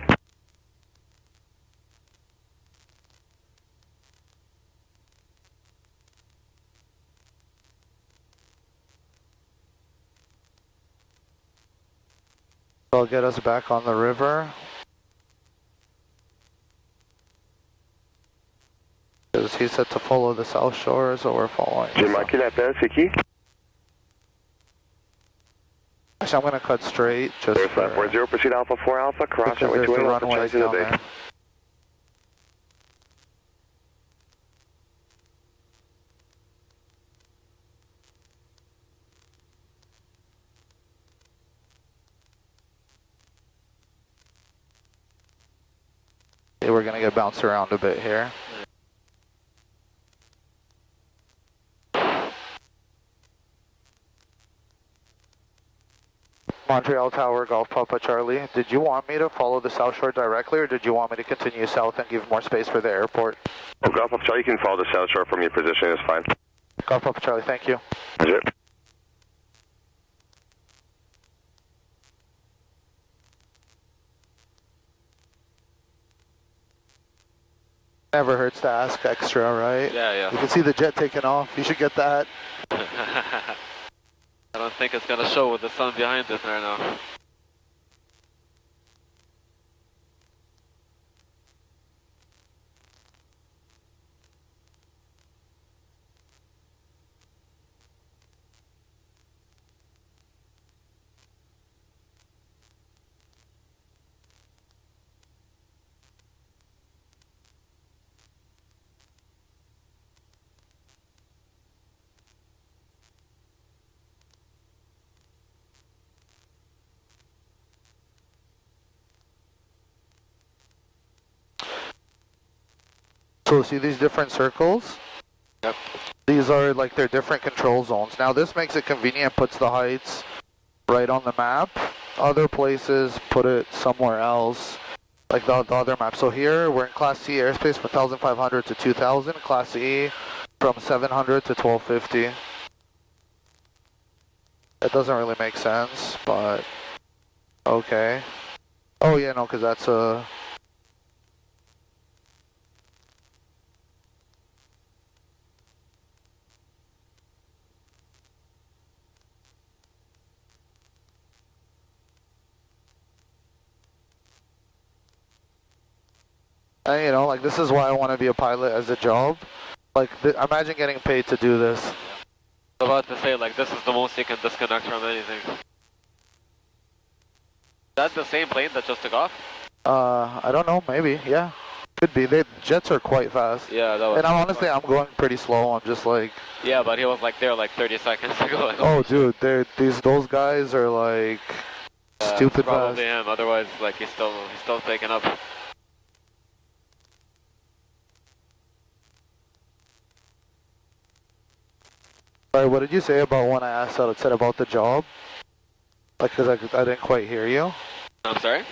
They'll get us back on the river. Because he said to follow the south shore, so we're following. J'ai manqué l'appel, c'est qui? Actually, I'm going to cut straight. Just There's 540, proceed Alpha 4 Alpha, cross runway 28 Alpha, runways charge down the there. Okay, we're going to get bounced around a bit here. Montreal Tower, Golf Papa Charlie. Did you want me to follow the South Shore directly, or did you want me to continue south and give more space for the airport? Oh, Golf Papa Charlie, you can follow the south shore from your position, it's fine. Golf Papa Charlie, thank you. Roger. Never hurts to ask extra, right? Yeah, yeah. You can see the jet taking off. You should get that. I don't think it's going to show with the sun behind it right now. So see these different circles? Yep. These are like their different control zones. Now this makes it convenient, puts the heights right on the map. Other places put it somewhere else, like the other map. So here we're in Class C airspace from 1,500 to 2,000. Class E from 700 to 1,250. It doesn't really make sense, but okay. Oh yeah, no, because that's a... And, you know, like this is why I want to be a pilot as a job. Like, imagine getting paid to do this. I was about to say, like, this is the most you can disconnect from anything. That's the same plane that just took off? I don't know, maybe, yeah. Could be. The jets are quite fast. Yeah, that was... And honestly, I'm going pretty slow. I'm just like... Yeah, but he was like there like 30 seconds ago. Oh, dude, those guys are like stupid probably fast. him. Otherwise, like he's still taking up. Alright, what did you say about when I said about the job? Like, cause I didn't quite hear you. I'm sorry?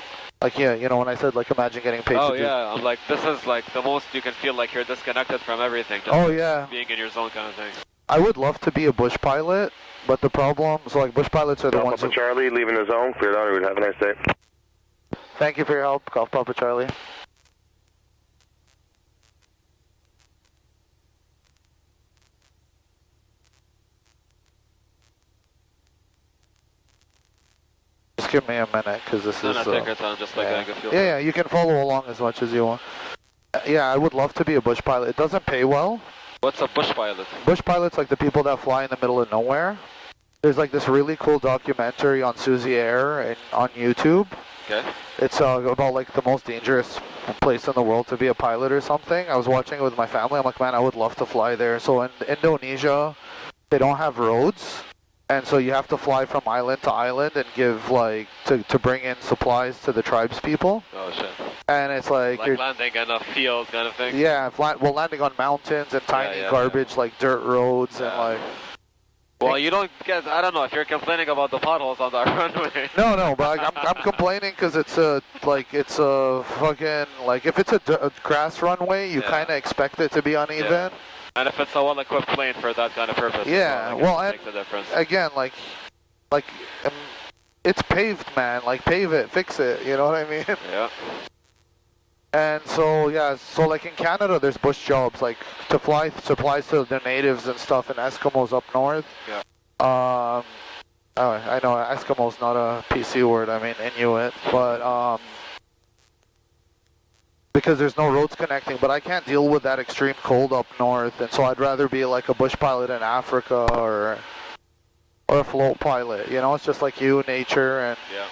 Like, yeah, you know, when I said, like, imagine getting paid Oh to yeah, I'm like, this is like the most you can feel like you're disconnected from everything. Just oh yeah. being in your zone kind of thing. I would love to be a bush pilot, but the problem, so like bush pilots are the Golf ones Papa Charlie, leaving the zone, cleared on route, have a nice day. Thank you for your help, Golf Papa Charlie. Just give me a minute, because this is... take your time, just like yeah. I can feel. Yeah, you can follow along as much as you want. Yeah, I would love to be a bush pilot. It doesn't pay well. What's a bush pilot? Bush pilots, like the people that fly in the middle of nowhere. There's like this really cool documentary on Suzy Air and on YouTube. Okay. It's about like the most dangerous place in the world to be a pilot or something. I was watching it with my family. I'm like, man, I would love to fly there. So in Indonesia, they don't have roads. And so you have to fly from island to island and give like, to bring in supplies to the tribes people. Oh shit. And it's like you're landing in a field kind of thing? Yeah, well landing on mountains and tiny garbage like dirt roads and like... Well, you don't get, I don't know if you're complaining about the potholes on that runway. No, but I'm complaining because it's a fucking, like if it's a grass runway, you kind of expect it to be uneven. Yeah. And if it's a well-equipped plane for that kind of purpose, yeah, well, and makes a difference. Again, like it's paved, man. Like pave it, fix it. You know what I mean? Yeah. And so yeah, so like in Canada, there's bush jobs like to fly supplies to the natives and stuff, and Eskimos up north. Yeah. Oh, I know Eskimo's not a PC word, I mean Inuit, but because there's no roads connecting, but I can't deal with that extreme cold up north, and so I'd rather be like a bush pilot in Africa or a float pilot, you know, it's just like you, nature, and yeah.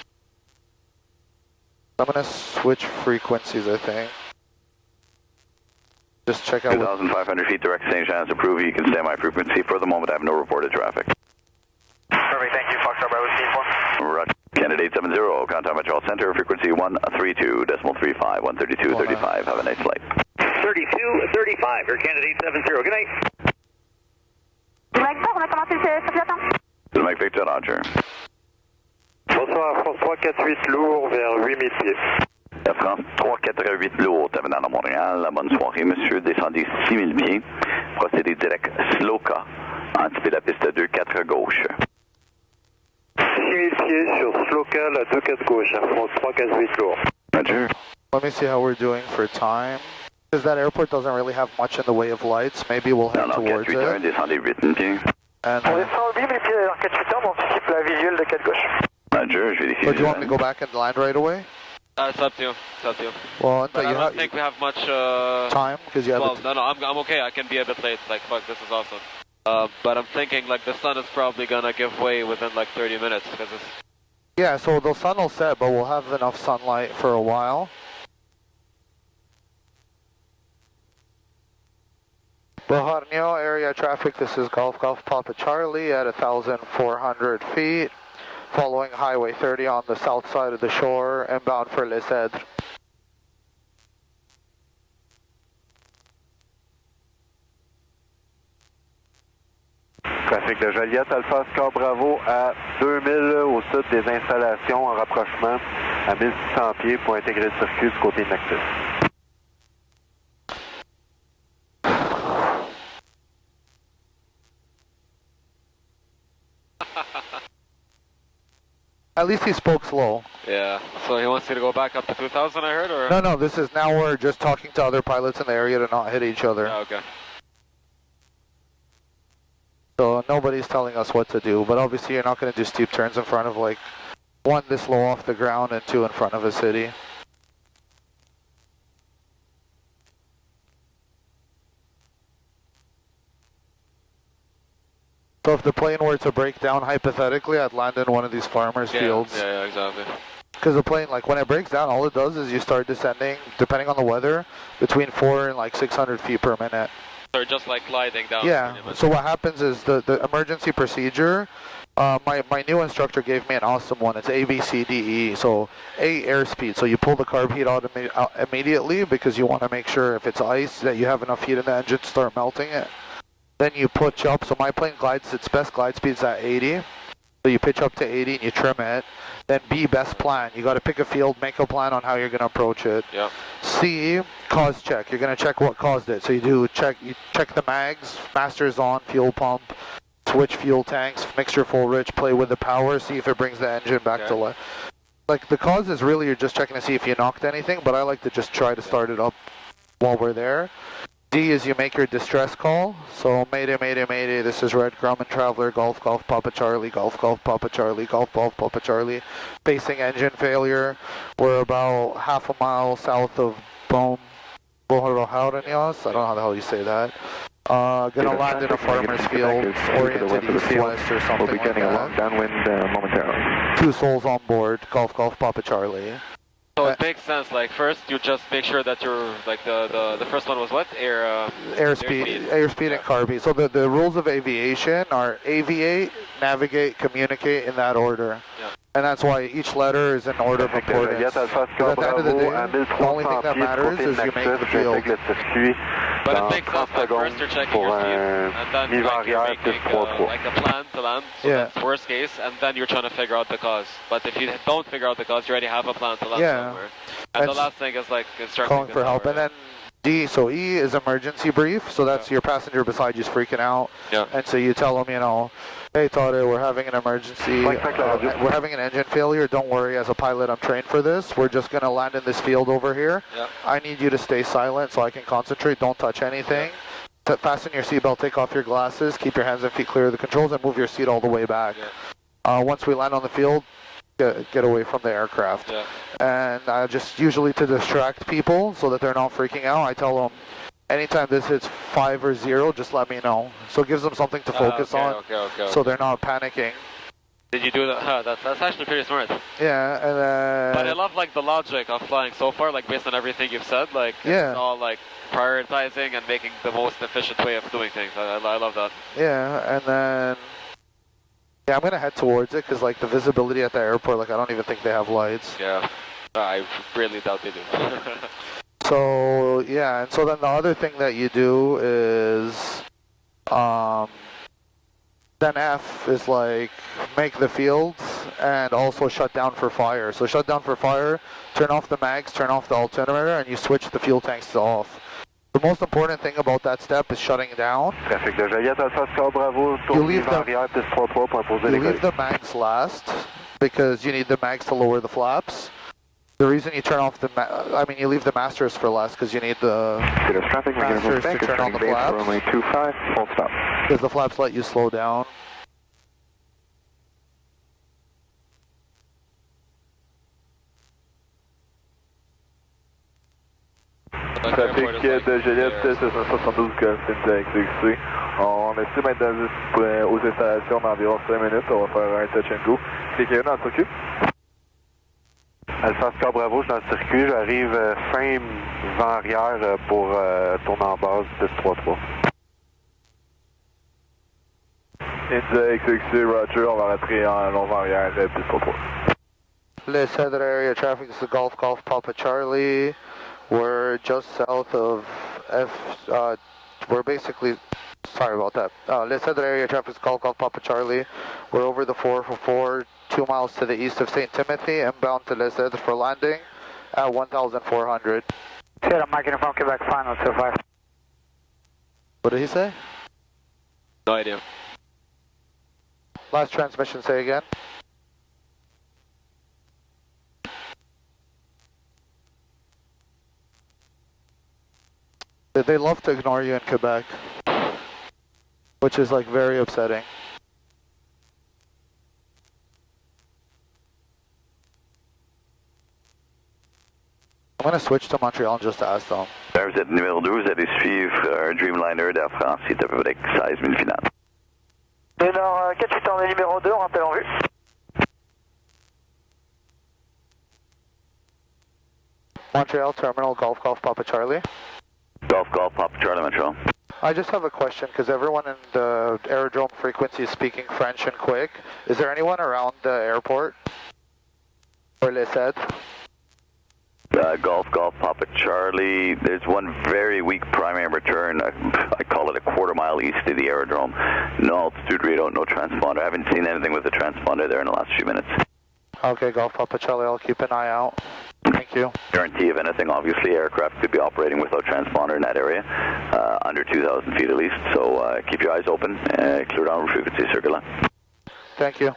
I'm gonna switch frequencies, I think. Just check out 2,500 feet direct St. Jean's approve. You can stay on my frequency. For the moment, I have no reported traffic. Perfect, thank you. Foxtrot Bravo Team 4. Roger. Candidate 70, contact Montreal Center, frequency 132.35, 132.35. Have a nice flight. 32.35, your candidate 70. Good night. Mike, on a commencé le pilote. Mike Victor, Roger. Bonsoir, France 348 lourd vers 8000 pieds. Air France 348 lourd, terminal à Montréal. Bonne soirée, monsieur. Descendez 6000 pieds. Procédez direct Sloka. Anticipez la piste 2-4 gauche. 6000 pieds sur Sloka, la 2-4 gauche, Air France 348 lourd. Roger. Let me see how we're doing for time. Because that airport doesn't really have much in the way of lights, maybe we'll head towards it. Descendez 8000 pieds. And, On descend 8000 pieds vers 48 heures, on anticipe la visuelle de 4 gauche. Roger, je vérifie. but do you want me to go back and land right away? It's up to you. It's up to you. Well, But I don't think we have much time, because you have well, no, I'm okay. I can be a bit late. Like, fuck, this is awesome. But I'm thinking, like, the sun is probably gonna give way within, like, 30 minutes, because it's... Yeah, so the sun will set, but we'll have enough sunlight for a while. Bajarnio area traffic, this is Golf Papa Charlie at 1,400 feet, following Highway 30 on the south side of the shore, inbound for Les Cèdres. Trafic de Joliette, Alpha Oscar Bravo à 2000 au sud des installations en rapprochement à 1600 pieds pour intégrer le circuit du côté Nactis. At least he spoke slow. Yeah, so he wants you to go back up to 2,000, I heard, or? No, this is now we're just talking to other pilots in the area to not hit each other. Oh, okay. So nobody's telling us what to do, but obviously you're not going to do steep turns in front of, like, one this low off the ground and two in front of a city. So if the plane were to break down hypothetically, I'd land in one of these farmers' fields. Yeah, exactly. Because the plane, like, when it breaks down, all it does is you start descending, depending on the weather, between 400 and like 600 feet per minute. Or just like gliding down. Yeah, so what happens is the emergency procedure, my new instructor gave me an awesome one. It's ABCDE. So A, airspeed. So you pull the carb heat out immediately because you want to make sure if it's ice that you have enough heat in the engine to start melting it. Then you pitch up. So my plane glides, its best glide speed is at 80. So you pitch up to 80 and you trim it. Then B, best plan. You got to pick a field, make a plan on how you're going to approach it. Yeah. C, cause check. You're going to check what caused it. So you check the mags, master's on, fuel pump, switch fuel tanks, mixture full rich, play with the power, see if it brings the engine back to life. Like, the cause is really you're just checking to see if you knocked anything, but I like to just try to start it up while we're there. D is you make your distress call. So mayday, mayday, mayday, this is Red Grumman Traveler, Golf Papa Charlie, Golf Papa Charlie, Golf Papa Charlie. Facing engine failure. We're about half a mile south of Bohorahaudaniyos. I don't know how the hell you say that. Gonna land in a farmer's field, oriented east-west or something We'll be getting like a long downwind momentarily. 2 souls on board, Golf Papa Charlie. So it makes sense, like, first you just make sure that you're, like, the first one was what? Airspeed and carb heat. So the rules of aviation are aviate, navigate, communicate in that order. Yeah. And that's why each letter is in order of importance. Because at the end of the day, the only thing that matters is you make the field. But it makes sense, like, first you're checking your speed, and then like, you're making like a plan to land, so that's worst case, and then you're trying to figure out the cause. But if you don't figure out the cause, you already have a plan to land somewhere. And the last thing is, like, instructing calling for help. And then D, so E is emergency brief, so that's your passenger beside you's freaking out. Yeah. And so you tell them, you know, hey Tade, we're having an emergency, we're having an engine failure, don't worry, as a pilot I'm trained for this, we're just going to land in this field over here. Yeah. I need you to stay silent so I can concentrate, don't touch anything. Fasten your seatbelt, take off your glasses, keep your hands and feet clear of the controls, and move your seat all the way back. once we land on the field, get away from the aircraft. Yeah. And just usually to distract people so that they're not freaking out, I tell them, anytime this hits 5 or 0, just let me know. So it gives them something to focus on, so they're not panicking. Did you do that? That's actually pretty smart. Yeah, and then... But I love like the logic of flying so far, like based on everything you've said, like it's all like prioritizing and making the most efficient way of doing things. I love that. Yeah, and then... Yeah, I'm going to head towards it, because like the visibility at the airport, like I don't even think they have lights. Yeah, I really doubt they do. So, yeah, and so then the other thing that you do is... Then F is like, make the fields and also shut down for fire. So shut down for fire, turn off the mags, turn off the altimeter, and you switch the fuel tanks to off. The most important thing about that step is shutting down. Trafic de Joliette, Alpha Star Bravo, You leave the mags last, because you need the mags to lower the flaps. The reason you turn off the, you leave the masters for last, because you need the masters to turn on the flaps. Runway 25, full stop. Because the flaps let you slow down. Trafic de Joliette, c'est 572 Golf India XXC. On estime être aux installations d'environ 5 minutes. On va faire un touch and go. C'est qui est dans le circuit? Alpha Star Bravo, je suis dans le circuit. J'arrive fin vent arrière pour tourner en base, piste 3-3. India XXC, Roger, on va rentrer en long vent arrière, piste 3-3. Les Cedar area traffic, this is Golf Papa Charlie. We're just south of we're basically, sorry about that. Les Cedar area traffic is Golf Papa Charlie. We're over the 444, 2 miles to the east of St. Timothy, inbound to Les Cedar for landing at 1,400. I'm making it from Quebec final 25. What did he say? No idea. Last transmission, say again. They love to ignore you in Quebec, which is like very upsetting. I'm going to switch to Montreal and just ask them. Vous êtes numéro 2, vous allez suivre un Dreamliner d'Air France qui est à peu près 16 000 finales. Alors, 48 ans, numéro 2, on rappelle en vue. Montreal Terminal, Golf Papa Charlie. Golf Papa Charlie, Montreal. I just have a question, because everyone in the aerodrome frequency is speaking French and quick. Is there anyone around the airport? Or Les Cedar? Golf Papa Charlie. There's one very weak primary return. I call it a quarter mile east of the aerodrome. No altitude radar, no transponder. I haven't seen anything with the transponder there in the last few minutes. Okay, Golf Papa Charlie, I'll keep an eye out. Thank you. Guarantee of anything, obviously aircraft could be operating without transponder in that area, under 2,000 feet at least, so keep your eyes open, clear down frequency circular. Thank you.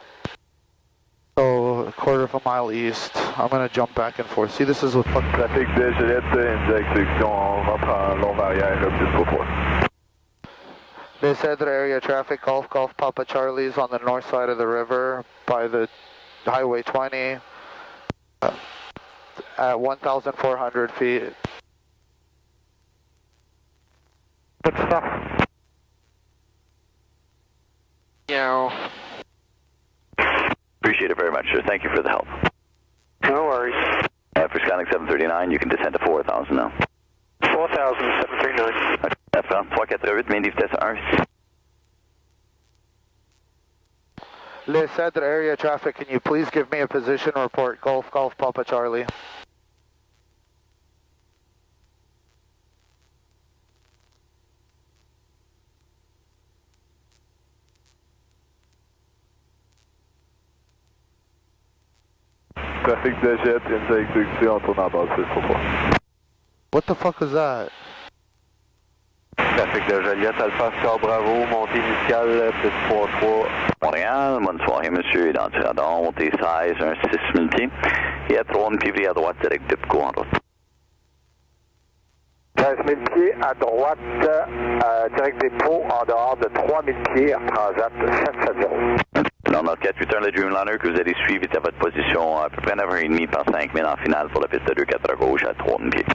So, a quarter of a mile east, I'm going to jump back and forth. See, this is what fucking... Trafic de Joliette, India XXC, on rentre en long arrière, piste 3-3. Les Cedar area traffic, Golf Papa Charlie's on the north side of the river by the Highway 20. At 1,400 feet. Good stuff. Yeah. Appreciate it very much, sir. Thank you for the help. No worries. For scanning 739, you can descend to 4,000 now. 4,000, 739. F1, 348, main vitesse 1. Les Cedar area traffic, can you please give me a position report, Golf Papa Charlie? Trafic de Joliette, India XXC, on tourne en base, piste 3-3. What the fuck was that? Trafic de Joliette, Alpha Star Bravo, montée initiale, piste 3-3. Montréal, bonne soirée, monsieur, dans Tiradon, montée 16, un 6000 pieds. Et à 3 pieds à droite, direct Dipco en route. 16 000 pieds à droite, direct dépôt en dehors de 3 000 pieds, Transat 770. Non, notre 481, le Dreamliner que vous allez suivre est à votre position à peu près 9h30 par 5000 en finale pour la piste 2-4 à gauche à 3000 pieds.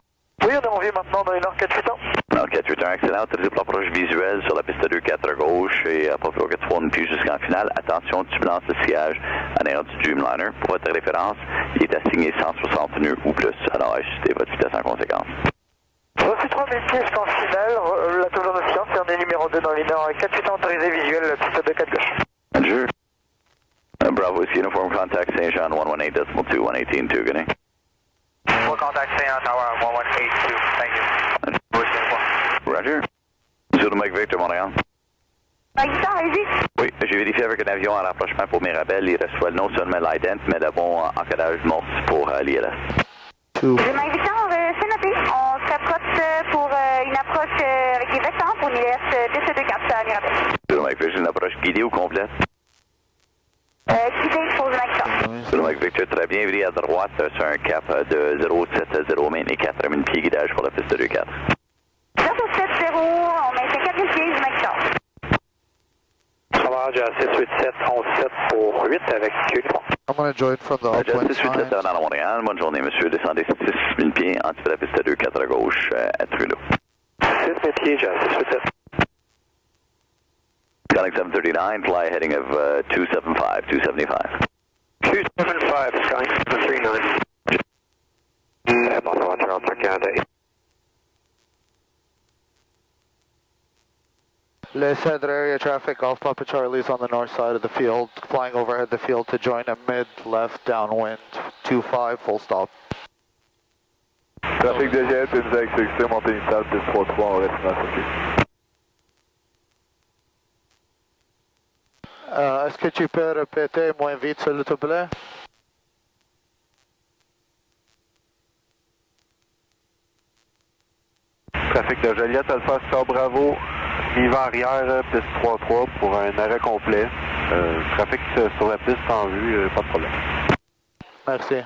Oui, on est en vue maintenant dans une heure 481. Alors, 481, excellent. Autorisé pour l'approche visuelle sur la piste 2-4 à gauche et à peu près 3000 pieds jusqu'en finale. Attention, turbulence de sillage en arrière du Dreamliner. Pour votre référence, il est assigné 160 nœuds ou plus. Alors, ajustez votre vitesse en conséquence. Reçu 3000 pieds jusqu'en finale. La turbulence de sillage, c'est un des numéro 2 dans une heure 481 autorisé visuel, piste 2-4 gauche. Roger. Bravo, is uniform contact St. John 118.2, 118.2, good day. Full contact St. John Tower 1182, thank you. Roger. Zulu Mike Victor, Montréal. Oui, j'ai vérifié avec un avion en rapprochement pour Mirabel. Il reçoit non seulement l'IDENT, mais le bon encodage morse pour l'ILS. Zulu Mike Victor, c'est noté. On s'approche pour une approche avec des vecteurs pour une ILS 224 à Mirabel. Zulu Mike Victor, une approche guidée ou complète? Guidée pour Zulu Mike Victor. Zulu Mike Victor, très bien. Viré à droite sur un cap de 070, maintenez 4000 pieds guidage pour la piste 2-4. 070, on maintient 4000 pieds, Zulu Mike Victor. Sauvage à 687, 117 pour 8 avec uniforme. I'm going to join from the upwind 687 à Montréal. Bonne journée, monsieur. Descendez 6000 pieds en dessous de la piste 2-4 à gauche à Trudeau. 6000 pieds, Jazz 687. Skyline 739, fly heading of 275, 275. 275, Skyline 739. Buffalo, Toronto, Canada. Le Cedar area traffic, Golf Papa Charlie is on the north side of the field, flying overhead the field to join a mid-left downwind, 25, full stop. Trafic de jet, une exécution, montée initiale, piste 33, on reste dans la circuit. Est-ce que tu peux répéter moins vite, s'il te plaît? Trafic de Joliette, Alpha Star Bravo, mi-vent arrière, piste 3-3 pour un arrêt complet. Trafic sur la piste en vue, pas de problème. Merci.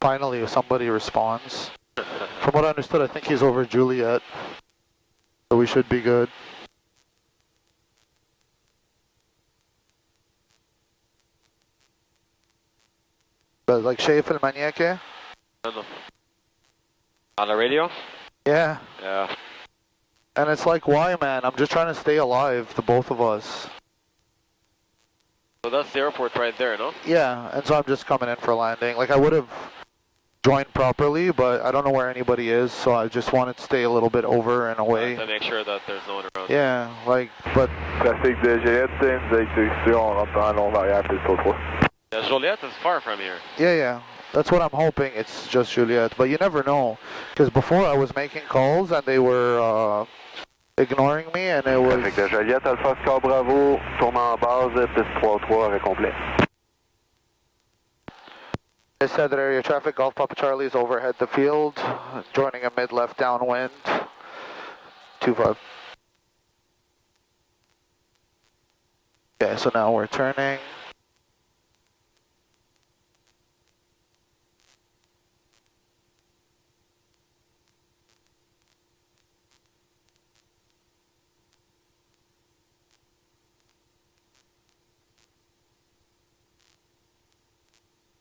Finally, somebody responds. From what I understood, I think he's over Juliet, so we should be good. But like شايف المانياكي? No. On the radio? Yeah. Yeah. And it's like, why, man? I'm just trying to stay alive, the both of us. So that's the airport right there, no? Yeah, and so I'm just coming in for landing. Like, I would have joined properly, but I don't know where anybody is, so I just wanted to stay a little bit over and away. To make sure that there's no one around. Yeah, like, but... Trafic de Joliette, une exécution, on rentre en long arrière, piste 3-3. Yeah, Joliette is far from here. Yeah, yeah. That's what I'm hoping. It's just Juliet, but you never know. Because before I was making calls and they were ignoring me, and it was... Trafic de Joliette, Alpha Star Bravo, tourne en base, piste 3-3, arrêt complet. They said that area traffic, Golf Papa Charlie is overhead the field, joining a mid-left downwind, 25. Okay, so now we're turning.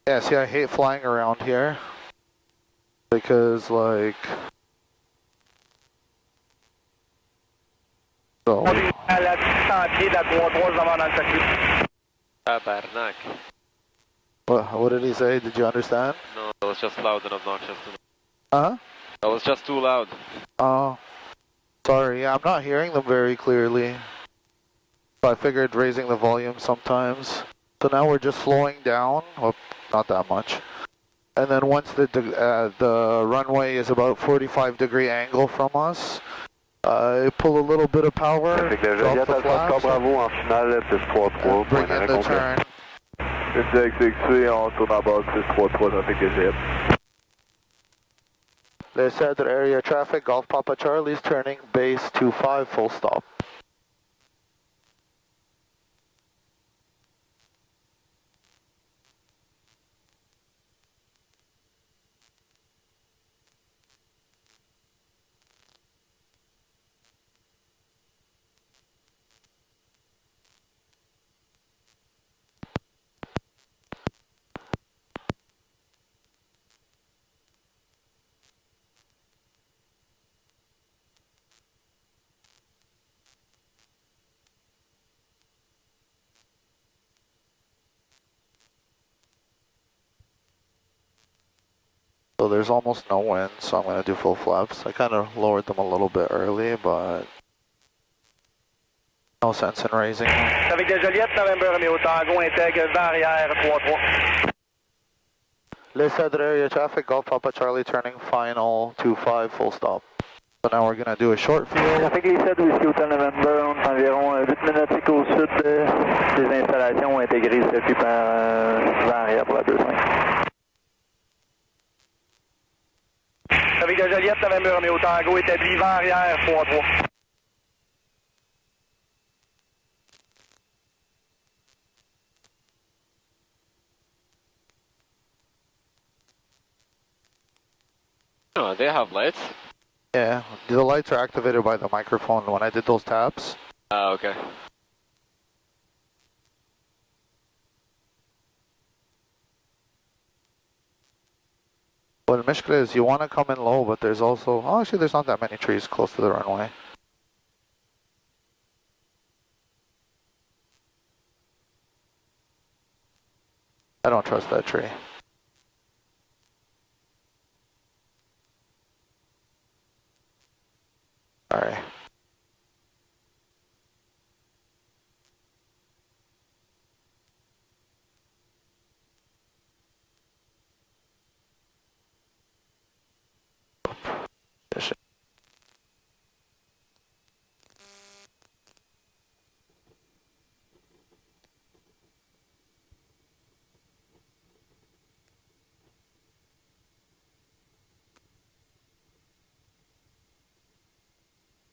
Yeah, see, I hate flying around here because, like, so. Tabarnak. What did he say? Did you understand? No, it was just loud and obnoxious to me. Uh-huh? That was just too loud. Oh, sorry. Yeah, I'm not hearing them very clearly. So I figured raising the volume sometimes. So now we're just slowing down. Well, not that much. And then once the runway is about 45-degree angle from us, pull a little bit of power, drop the flaps, bring in the turn. Une exécution, on tourne en base, piste 3-3, trafic de Joliette. They said that area traffic, Golf Papa Charlie's turning, base 25, full stop. So there's almost no wind, so I'm going to do full flaps. I kind of lowered them a little bit early, but no sense in raising them. Avec Joliette, November, Romeo Tango, intègre vent arrière 3-3. Les Cedres area traffic, Golf Papa Charlie turning final 25, full stop. So now we're going to do a short field. Trafic Les Cedres, Whiskey Hotel November, on est environ 8 minutes au sud des installations intégrées circuit par vent arrière pour la 2-5. Avec Joliette, November, Romeo Tango, établi vent arrière 3-3. Oh, they have lights? Yeah, the lights are activated by the microphone when I did those taps. Oh, okay. Well, Mishkla is you want to come in low, but there's also, oh, actually there's not that many trees close to the runway. I don't trust that tree. Alright.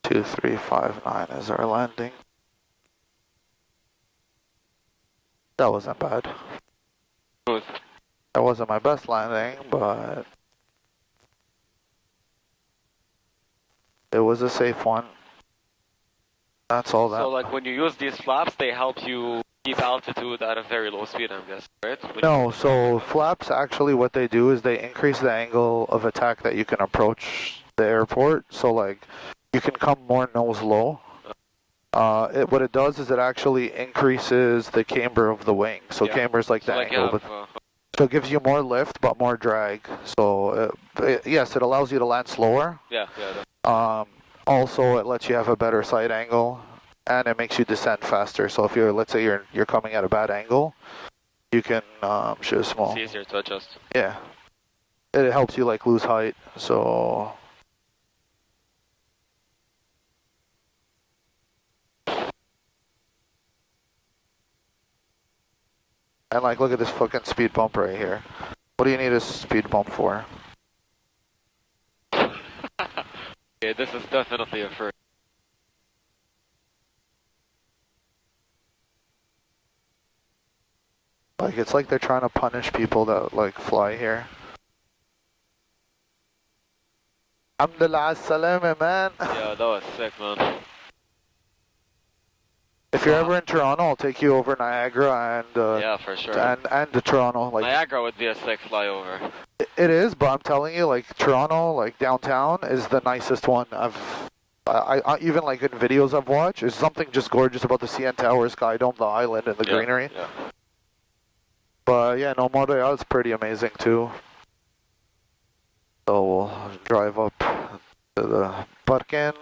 Two, 3, 5, 9 is our landing. That wasn't bad. Smooth. That wasn't my best landing, but it was a safe one. That's all that. So like when you use these flaps, they help you keep altitude at a very low speed, I'm guessing, right? No, so flaps actually what they do is they increase the angle of attack that you can approach the airport. So like you can come more nose low. What it does is it actually increases the camber of the wing. So camber is like the angle, but so it gives you more lift but more drag. So yes, it allows you to land slower. Yeah. Also, it lets you have a better side angle, and it makes you descend faster. So if you're, let's say you're coming at a bad angle, you can shoot small. It's easier to adjust. Yeah, it helps you like lose height. So. And like, look at this fucking speed bump right here. What do you need a speed bump for? Okay, this is definitely a first. Like, it's like they're trying to punish people that like fly here. Alhamdulillah as-salama, man. Yeah, that was sick, man. If you're ever in Toronto, I'll take you over Niagara and yeah, for sure. And to Toronto. Like Niagara would be a sick flyover. It is, but I'm telling you, like Toronto, like downtown, is the nicest one. I even like in videos I've watched, there's something just gorgeous about the CN Tower, Sky Dome, the island, and the greenery. Yeah. But yeah, no, Montreal is pretty amazing too. So we'll drive up to the Parkin.